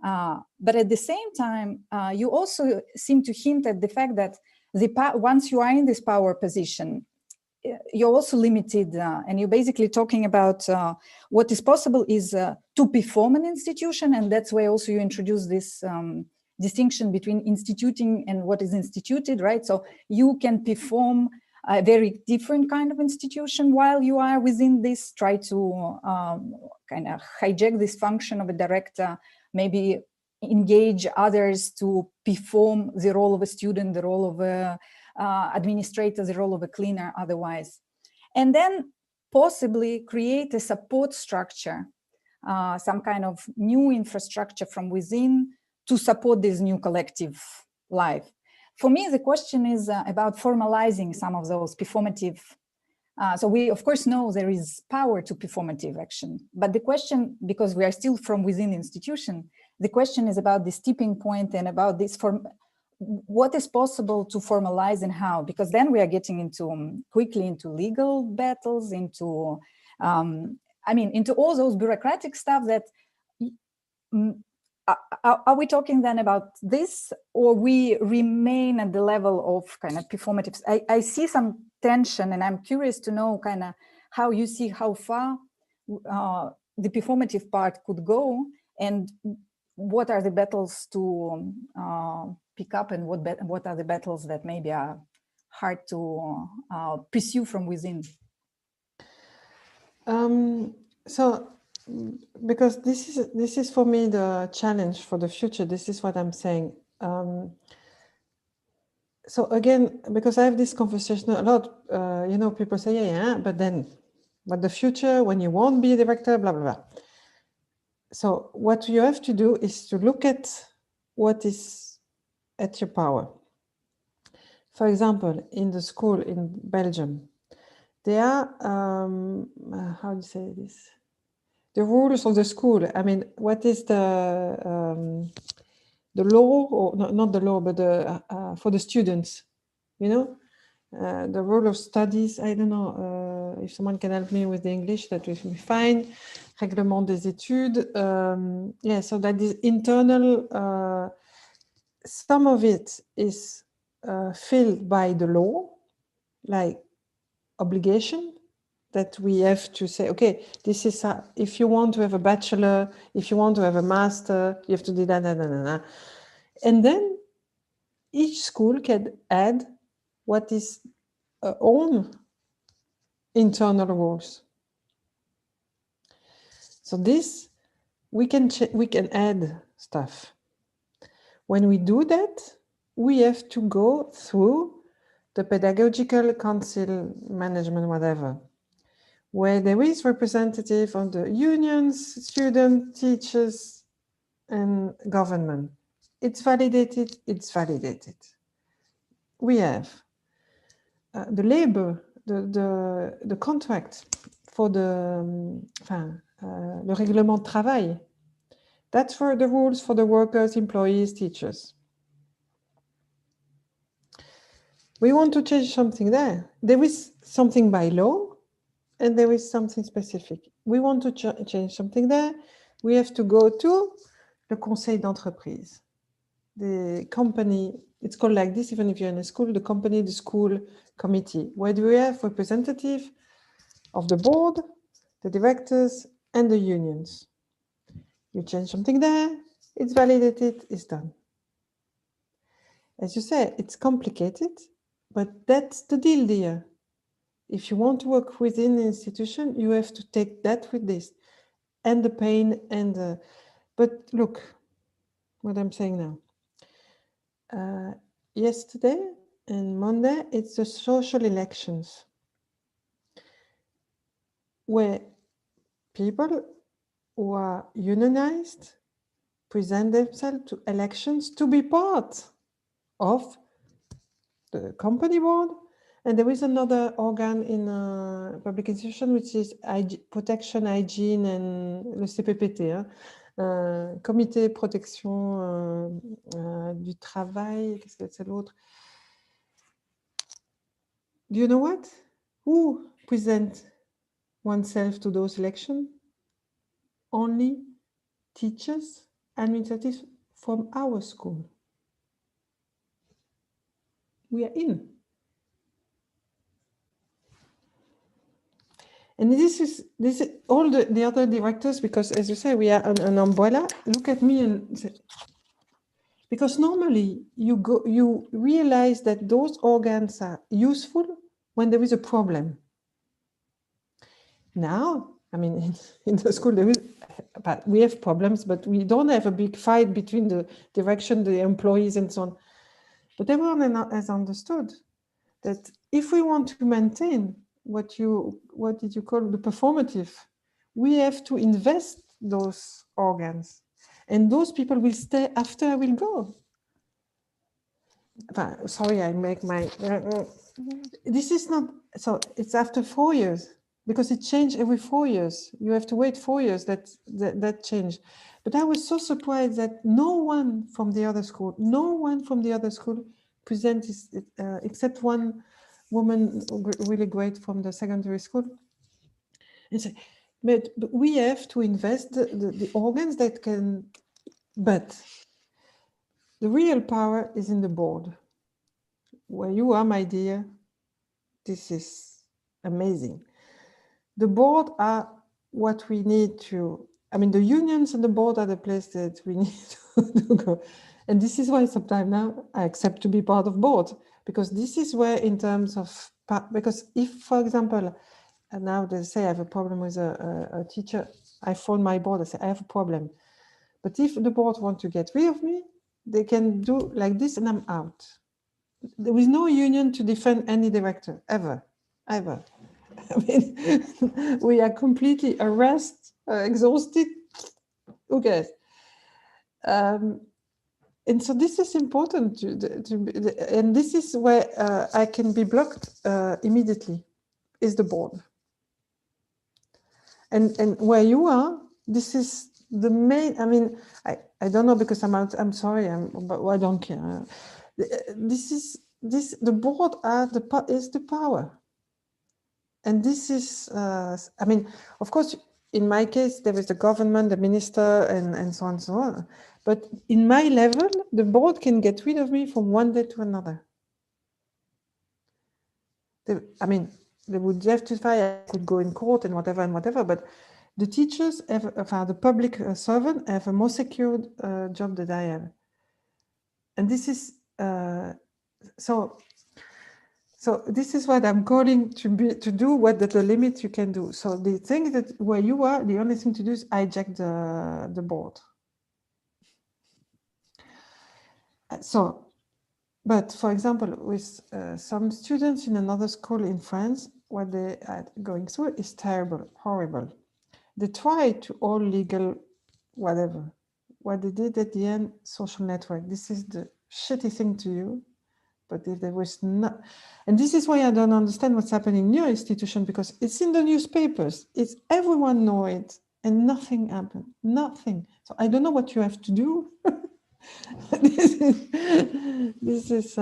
But at the same time, you also seem to hint at the fact that once you are in this power position, you're also limited, and you're basically talking about what is possible is to perform an institution, and that's why also you introduce this distinction between instituting and what is instituted, right? So you can perform a very different kind of institution while you are within this, try to kind of hijack this function of a director, maybe engage others to perform the role of a student, the role of a administrator, the role of a cleaner otherwise. And then possibly create a support structure, some kind of new infrastructure from within to support this new collective life. For me, the question is about formalizing some of those performative. So we, of course, know there is power to performative action, but the question, because we are still from within the institution, the question is about this tipping point and about this what is possible to formalize and how, because then we are getting into quickly into legal battles, into, I mean, into all those bureaucratic stuff that, are we talking then about this, or we remain at the level of kind of performatives? I see some tension, and I'm curious to know kind of how you see how far the performative part could go, and what are the battles to pick up, and what are the battles that maybe are hard to pursue from within? So, because this is for me the challenge for the future. This is what I'm saying. So again, because I have this conversation a lot, you know, people say, yeah, but then, but the future when you won't be a director, blah, blah, blah. So what you have to do is to look at what is at your power. For example, in the school in Belgium, there are, how do you say this? The rules of the school. I mean, what is the law, or not the law, but the for the students, you know, the rule of studies. I don't know if someone can help me with the English, that will be fine. Règlement des études. Yeah, so that is internal. Some of it is filled by the law, like obligation, that we have to say, okay, this is, if you want to have a bachelor, if you want to have a master, you have to do that, and then each school can add what is own internal rules. So this, we can add stuff. When we do that, we have to go through the pedagogical council, management, whatever, where there is representative of the unions, students, teachers, and government. It's validated, it's validated. We have the labor, the contract for le règlement de travail. That's for the rules for the workers, employees, teachers. We want to change something there. There is something by law, and there is something specific. We want to change something there. We have to go to the conseil d'entreprise, the company. It's called like this, even if you're in a school, the company, the school committee, where do we have representative of the board, the directors, and the unions. You change something there, it's validated, it's done. As you say, it's complicated, but that's the deal there. If you want to work within the institution, you have to take that with this, and the pain, and the... But look, what I'm saying now. Yesterday and Monday, it's the social elections, where people who are unionized present themselves to elections to be part of the company board. And there is another organ in a public institution, which is protection, hygiene, and le CPPT, comité protection du travail. Qu'est-ce que c'est l'autre? Do you know what? Who present oneself to those elections? Only teachers, administrators from our school. We are in. And this is all the other directors, because as you say, we are an umbrella. Look at me and say, because normally you realize that those organs are useful when there is a problem. Now, I mean, in the school, but we have problems, but we don't have a big fight between the direction, the employees, and so on. But everyone has understood that if we want to maintain what did you call the performative, we have to invest those organs, and those people will stay after I will go. Sorry, I make my. This is not so. It's after 4 years. Because it changed every 4 years. You have to wait 4 years that changed. But I was so surprised that no one from the other school presented, except one woman really great from the secondary school. And say, but we have to invest the organs that can, but the real power is in the board. Where you are, my dear, this is amazing. The board are what we need to, I mean, the unions and the board are the place that we need to go. And this is why sometimes now I accept to be part of board, because this is where in terms of, because if, for example, and now they say I have a problem with a teacher, I phone my board, I say, I have a problem. But if the board want to get rid of me, they can do like this and I'm out. There is no union to defend any director, ever, ever. I mean, we are completely harassed, exhausted. Who cares? And so this is important and this is where I can be blocked immediately, is the board. And where you are, this is the main. I mean, I don't know, because I'm out. I'm sorry. But I don't care. The board is the power. And this is, I mean, of course, in my case, there is the government, the minister, and so on and so on. But in my level, the board can get rid of me from one day to another. I mean, they would justify I could go in court and whatever, but the teachers have, the public servant have a more secure job than I have. And this is, So this is what I'm calling to do what the limit you can do. So the thing that where you are, the only thing to do is hijack the board. So, but for example, with some students in another school in France, what they are going through is terrible, horrible. They try to all legal, whatever. What they did at the end, social network. This is the shitty thing to you. But if there was not, and this is why I don't understand what's happening in your institution, because it's in the newspapers. It's everyone know it, and nothing happened. Nothing. So I don't know what you have to do. this is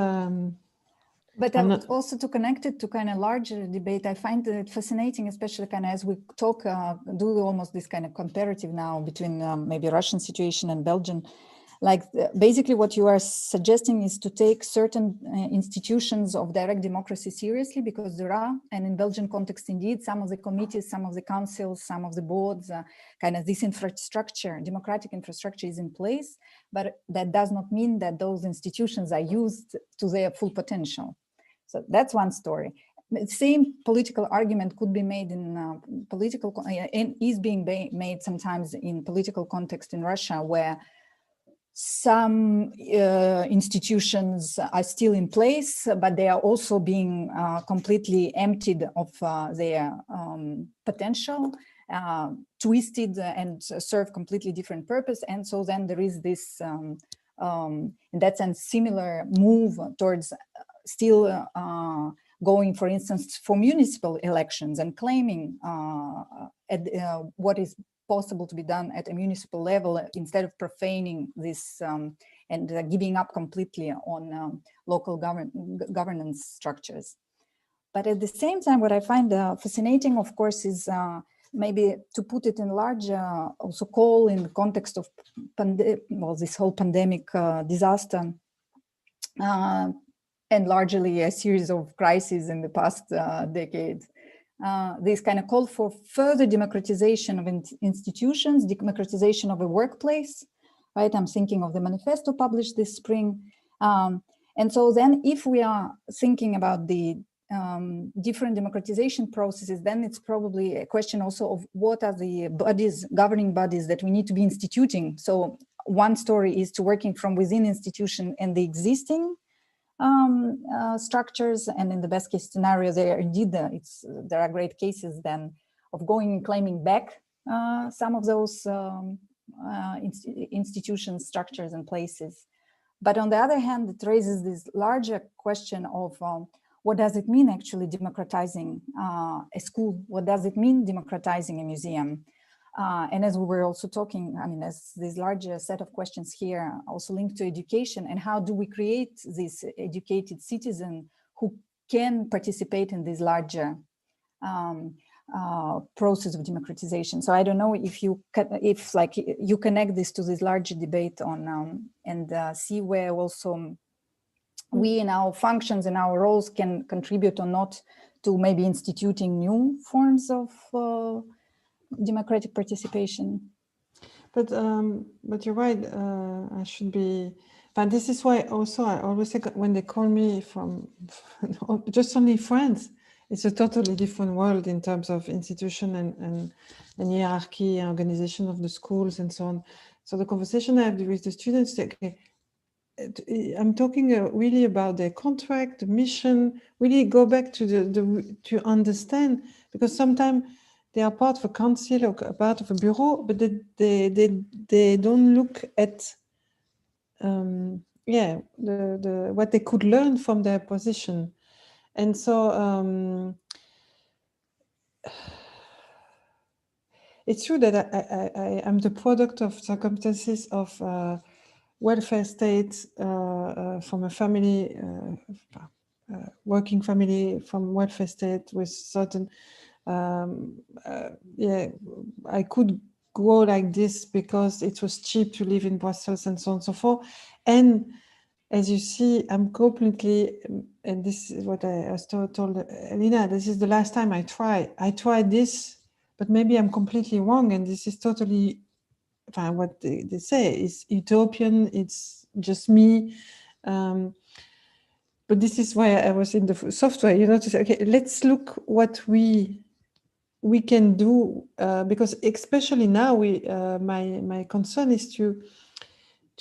But also to connect it to kind of larger debate, I find it fascinating, especially kind of as we talk, do almost this kind of comparative now between maybe Russian situation and Belgian. Like basically what you are suggesting is to take certain institutions of direct democracy seriously, because there are, and in Belgian context, indeed, some of the committees, some of the councils, some of the boards, kind of this infrastructure, democratic infrastructure is in place, but that does not mean that those institutions are used to their full potential. So that's one story. The same political argument could be made in political, and is being made sometimes in political context in Russia, where some institutions are still in place, but they are also being completely emptied of their potential, twisted and serve completely different purpose. And so then there is this, in that sense, similar move towards still going, for instance, for municipal elections and claiming what is possible to be done at a municipal level instead of profaning this and giving up completely on local governance structures. But at the same time, what I find fascinating, of course, is maybe to put it in larger, also call in the context of this whole pandemic disaster, and largely a series of crises in the past decade. This kind of call for further democratization of institutions, democratization of a workplace, right? I'm thinking of the manifesto published this spring. And so then if we are thinking about the different democratization processes, then it's probably a question also of what are the bodies, governing bodies that we need to be instituting. So one story is to working from within institution and the existing structures, and in the best case scenario, there are great cases then of going and claiming back some of those institutions, structures, and places. But on the other hand, it raises this larger question of what does it mean actually democratizing a school? What does it mean democratizing a museum? And as we were also talking, I mean, as this larger set of questions here also linked to education, and how do we create this educated citizen who can participate in this larger process of democratization? So I don't know if you connect this to this larger debate on and see where also we in our functions and our roles can contribute or not to maybe instituting new forms of democratic participation. But you're right. I should be. But this is why also I always say when they call me from just only France, it's a totally different world in terms of institution and hierarchy, organization of the schools and so on. So the conversation I have with the students, okay, I'm talking really about their contract, the mission. Really go back to to understand, because sometimes they are part of a council or part of a bureau, but they don't look at what they could learn from their position. And so it's true that I am the product of circumstances of welfare state from a family, working family from welfare state with certain I could go like this because it was cheap to live in Brussels and so on and so forth. And as you see, I'm completely, and this is what I told Elena, this is the last time I tried this, but maybe I'm completely wrong, and this is totally, what they say is utopian, it's just me. But this is why I was in the software, to say, okay, let's look what we can do, because especially now my concern is to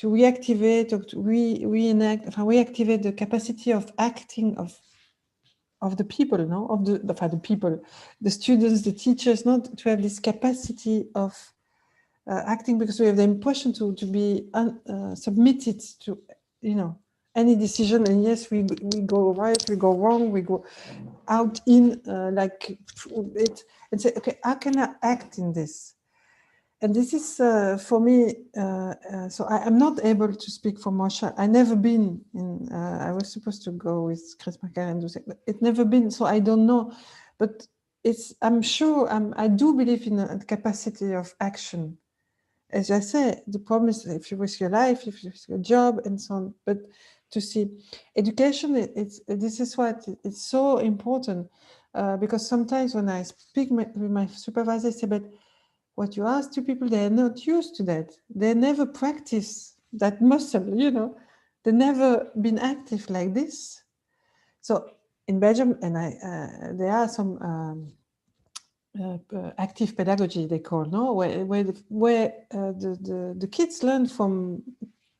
reactivate or to reactivate the capacity of acting of of the people, no, of the people, the students, the teachers, not to have this capacity of acting, because we have the impression to be submitted to, any decision. And yes, we go right, we go wrong, we go out in like it, and say, okay, how can I act in this? And this is for me. So I'm not able to speak for Moshe. I never been in. I was supposed to go with Chris Marker and do that, but it never been. So I don't know. But I'm sure. I do believe in the capacity of action. As I say, the problem is if you risk your life, if you risk your job, and so on. But to see education, this is what it's so important, because sometimes when I speak with my supervisor, I say, but what you ask to people, they're not used to that. They never practice that muscle, They never been active like this. So in Belgium, and there are some active pedagogy, they call, no, where the kids learn from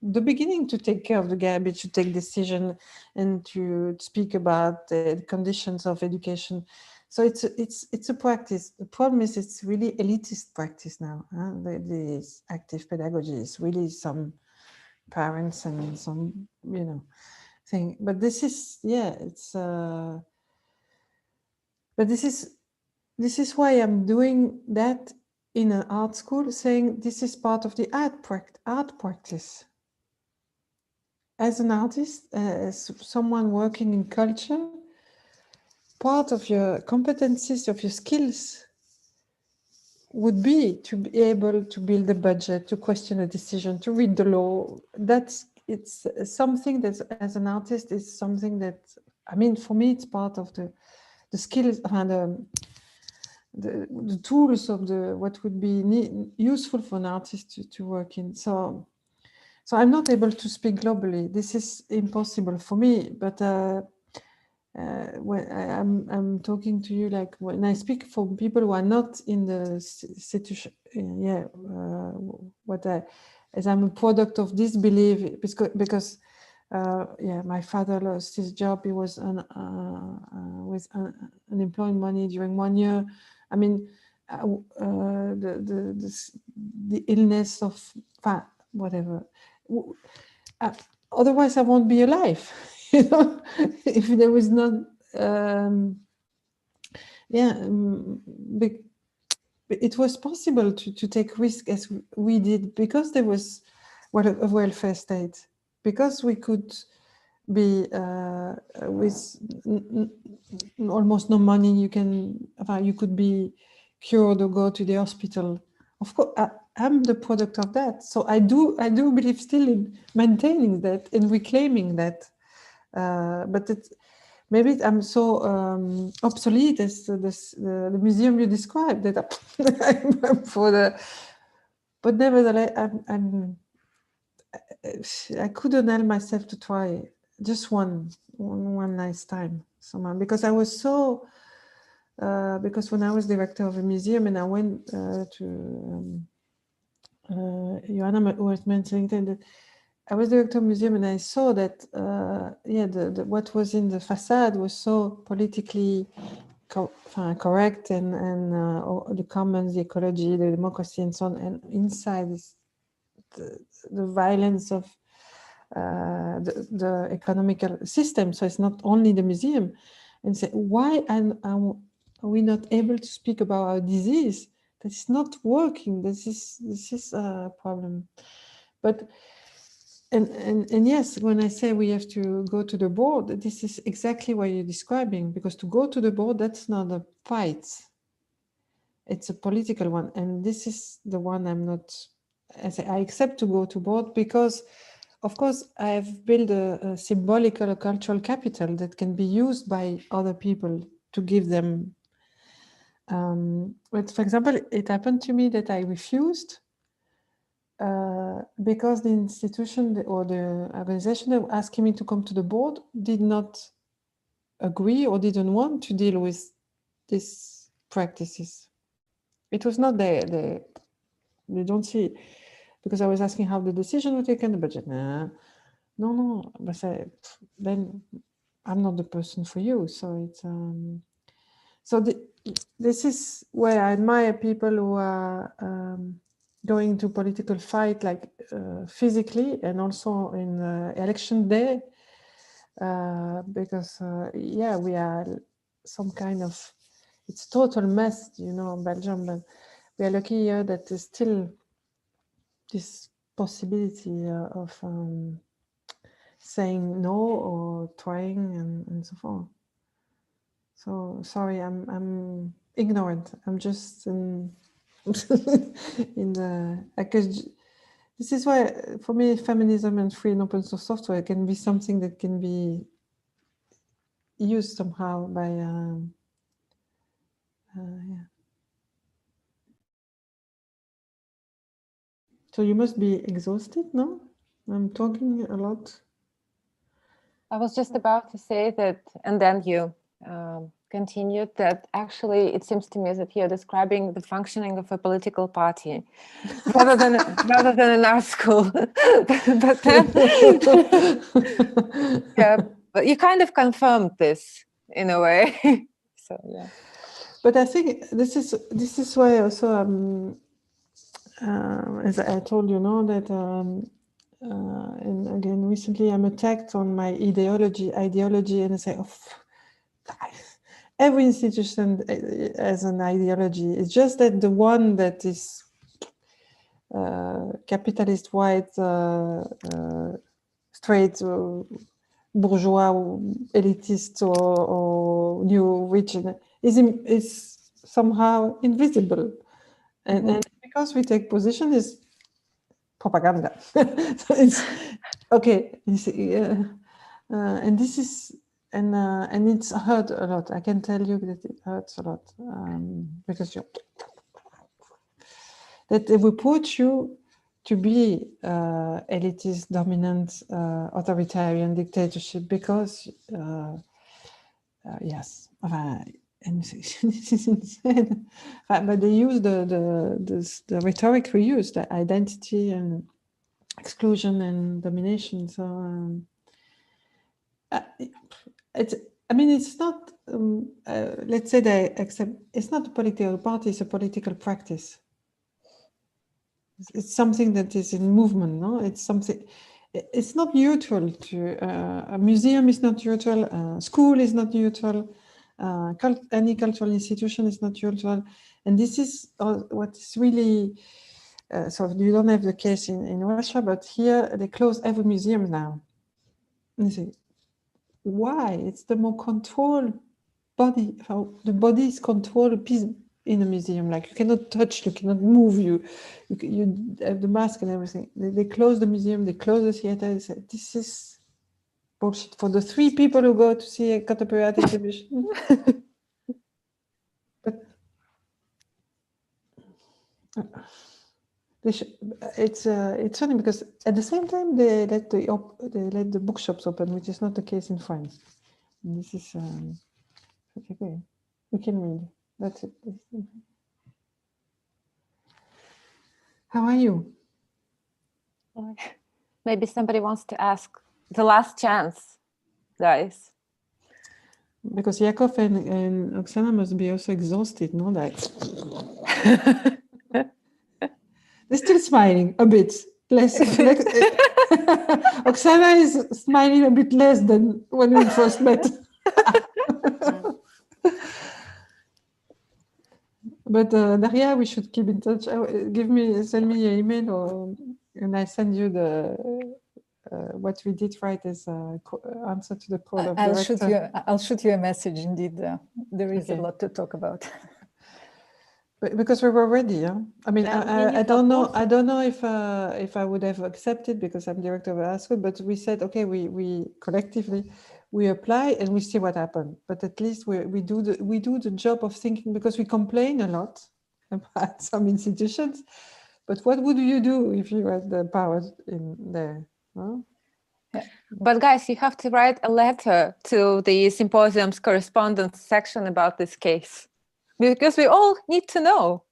the beginning to take care of the garbage, to take decision, and to speak about the conditions of education. So it's a practice. The problem is it's really elitist practice now. This active pedagogy is really some parents and some thing. But this is but this is why I'm doing that in an art school, saying this is part of the art practice. As an artist, as someone working in culture, part of your competencies, of your skills, would be to be able to build a budget, to question a decision, to read the law. It's something that, as an artist, is something that, for me, it's part of the skills and the tools of what would be useful for an artist to work in. So I'm not able to speak globally. This is impossible for me. But when I'm talking to you, like when I speak for people who are not in the situation, as I'm a product of this belief, because my father lost his job. He was with unemployed money during 1 year. The illness of whatever. Otherwise, I won't be alive. If there was not, it was possible to take risk as we did, because there was a welfare state, because we could be with almost no money. You could be cured or go to the hospital. Of course, I'm the product of that. So I do believe still in maintaining that and reclaiming that. But maybe I'm so obsolete as the museum you described that I'm for the. But nevertheless, I couldn't help myself to try just one nice time, because I was so. Because when I was director of a museum and I went to Joanna was mentioning that I was director of a museum and I saw that what was in the facade was so politically correct and the commons, the ecology, the democracy, and so on, and inside is the violence of the economical system. So it's not only the museum, and say, why are we not able to speak about our disease? That is not working. This is a problem. But and yes, when I say we have to go to the board, this is exactly what you're describing, because to go to the board, that's not a fight. It's a political one, and this is the one I'm not. I accept to go to board because, of course, I've built a symbolical, a cultural capital that can be used by other people to give them. But for example, it happened to me that I refused because the institution or the organization that was asking me to come to the board did not agree or didn't want to deal with these practices. It was not they don't see, because I was asking how the decision was taken, the budget. No. But then I'm not the person for you. So it's this is where I admire people who are going to political fight, like physically, and also in election day, because yeah, we are some kind of, it's total mess, you know, Belgium, but we are lucky here that there's still this possibility of saying no or trying and so forth. So sorry, I'm ignorant. I'm just in the, because this is why for me feminism and free and open source software can be something that can be used somehow by yeah. So you must be exhausted, no? I'm talking a lot. I was just about to say that, and then you continued that actually it seems to me that you're describing the functioning of a political party rather than an art school. But then, yeah, but you kind of confirmed this in a way. So yeah. But I think this is why also as I told you, know that and again recently I'm attacked on my ideology, and I say, oh, every institution has an ideology. It's just that the one that is capitalist, white, straight, bourgeois, elitist, or new rich is somehow invisible, and because we take position is propaganda. So it's okay. And this is and it's hurt a lot. I can tell you that it hurts a lot because that they will put you to be elitist, dominant, authoritarian dictatorship because yes, and this is insane. But they use the rhetoric we use, the identity and exclusion and domination. So it's not. Let's say they accept. It's not a political party; it's a political practice. It's something that is in movement. No, it's something. It's not neutral. A museum is not neutral. School is not neutral. Any cultural institution is not neutral. And this is what is really. So you don't have the case in Russia, but here they close every museum now. And you say, why? It's the more controlled body. How the body is controlled piece in a museum. Like you cannot touch, you cannot move. You have the mask and everything. They close the museum. They close the theater. They say, this is bullshit for the 3 people who go to see a contemporary art exhibition. But it's funny because at the same time they let the bookshops open, which is not the case in France. And this is okay. We can read. That's it. How are you? Maybe somebody wants to ask. The last chance, guys. Because Yakov and Oksana must be also exhausted, no? Like they're still smiling a bit less. Oksana is smiling a bit less than when we first met. But Daria, we should keep in touch. Send me your email, and I send you the what we did right as answer to the call of director. I'll shoot you a message. Indeed, there is a lot to talk about. But because we were ready, yeah. I mean, I don't know. I don't know if I would have accepted because I'm director of ASCO. But we said, okay, we collectively we apply and we see what happens. But at least we do the job of thinking, because we complain a lot about some institutions. But what would you do if you had the power in there? Huh? Yeah. But guys, you have to write a letter to the symposium's correspondence section about this case, because we all need to know.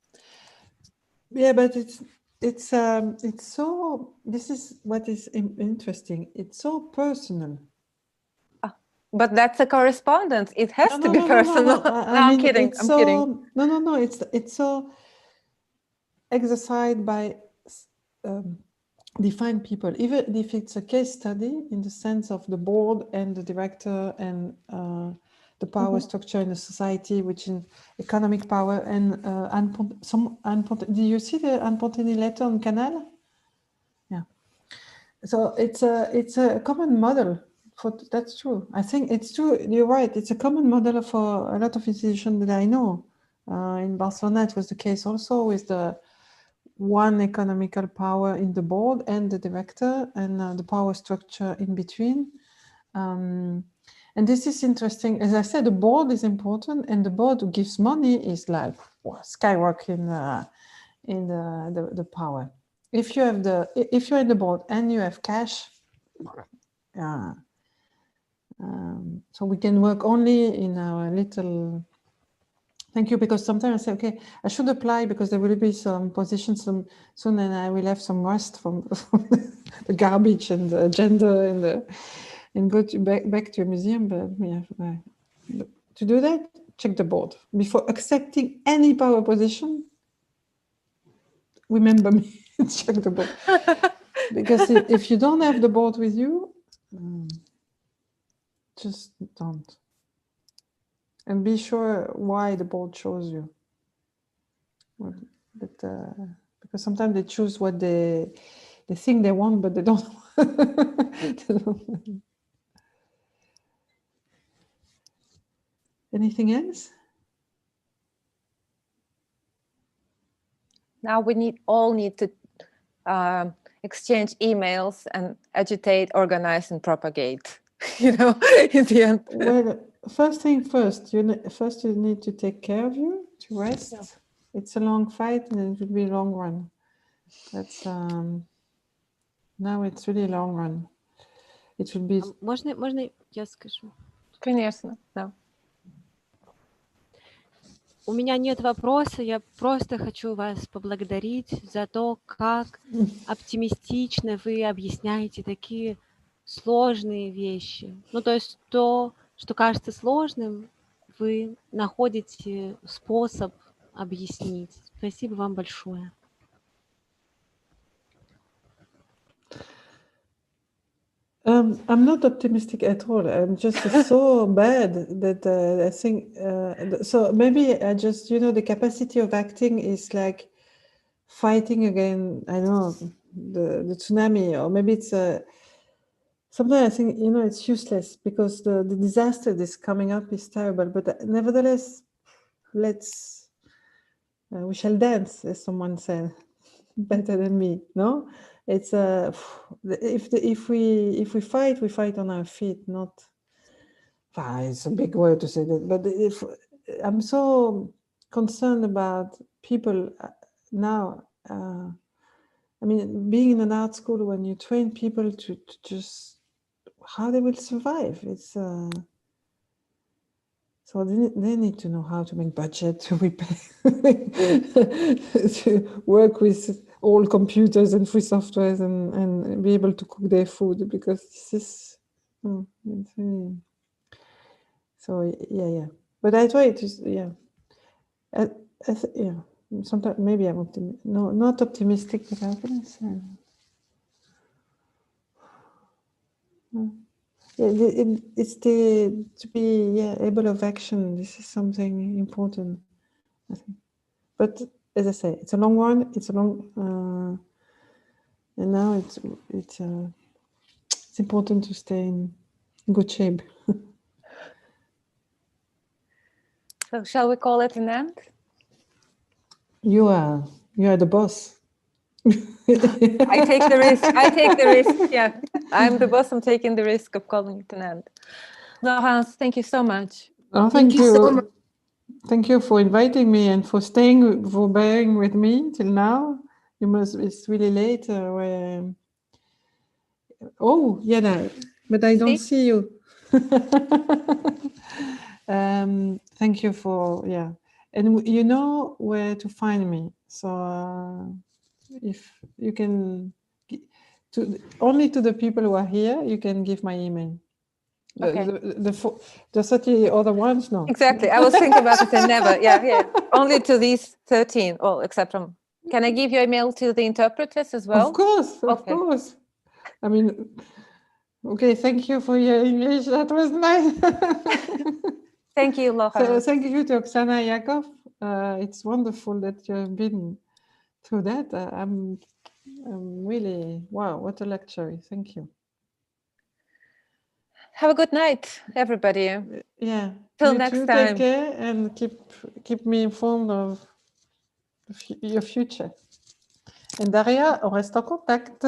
Yeah, but it's so. This is what is interesting. It's so personal. But that's a correspondence. It has to be personal. No, I'm kidding. I'm kidding. No. It's so exercised by defined people. Even if it's a case study in the sense of the board and the director and the power structure in the society, which is economic power and do you see the Anpontini letter on Canal? Yeah. So it's a common model. That's true. I think it's true. You're right. It's a common model for a lot of institutions that I know. In Barcelona, it was the case also with the one economical power in the board and the director and the power structure in between. And this is interesting. As I said, the board is important, and the board who gives money is like skyrocketing in the power. If you're in the board and you have cash, so we can work only in our little. Thank you, because sometimes I say, okay, I should apply because there will be some positions soon, and I will have some rust from the garbage and the agenda and go back to a museum. But yeah, to do that, check the board before accepting any power position. Remember me, check the board, because if you don't have the board with you, just don't. And be sure why the board chose you. Because sometimes they choose what they think they want, but they don't. Anything else? Now we all need to exchange emails and agitate, organize, and propagate. In the end. Well, first thing first, you need to take care of you, to rest. Yeah. It's a long fight and it will be a long run. That's now it's really a long run. It will be. Можно я скажу? Конечно, да. У меня нет вопроса, я просто хочу вас поблагодарить за то, как оптимистично вы объясняете такие сложные вещи. Ну, то есть то, что кажется сложным, вы находите способ объяснить. Спасибо вам большое. I'm not optimistic at all. I'm just so bad that I think, so maybe I just, the capacity of acting is like fighting again, I don't know, the tsunami, or maybe it's sometimes I think, it's useless because the disaster that's coming up is terrible, but nevertheless, we shall dance, as someone said, better than me, no? It's if we fight, we fight on our feet, not. It's a big word to say that, but if I'm so concerned about people now. I mean, being in an art school, when you train people to just how they will survive, it's so they need to know how to make budget, to repair, to work with all computers and free softwares and be able to cook their food, because this is it's really, so yeah. But I try to sometimes maybe I'm not optimistic, but how can I say? It's to be able of action. This is something important, I think. But as I say, it's a long run. It's a long, and now it's important to stay in good shape. So shall we call it an end? You are the boss. I take the risk. Yeah, I'm the boss. I'm taking the risk of calling it an end. Lorance, thank you so much. Oh, thank you so much. Thank you for inviting me and for bearing with me till now. It's really late. Oh, yeah, but I don't see you. Thank you for, and you know where to find me. So if you can, only to the people who are here, you can give my email. Okay. The 30 other ones, no. Exactly. I was thinking about it and never. Yeah. Only to these 13. Well, except from. Can I give your email to the interpreters as well? Of course. Okay. I mean, okay. Thank you for your English. That was nice. Thank you, Laura. So, thank you to Oksana Yakov. It's wonderful that you have been through that. I'm really, wow, what a lecture. Thank you. Have a good night, everybody. Yeah. Till You next too, time. Take care and keep me informed of your future. Et Daria, on reste en contact.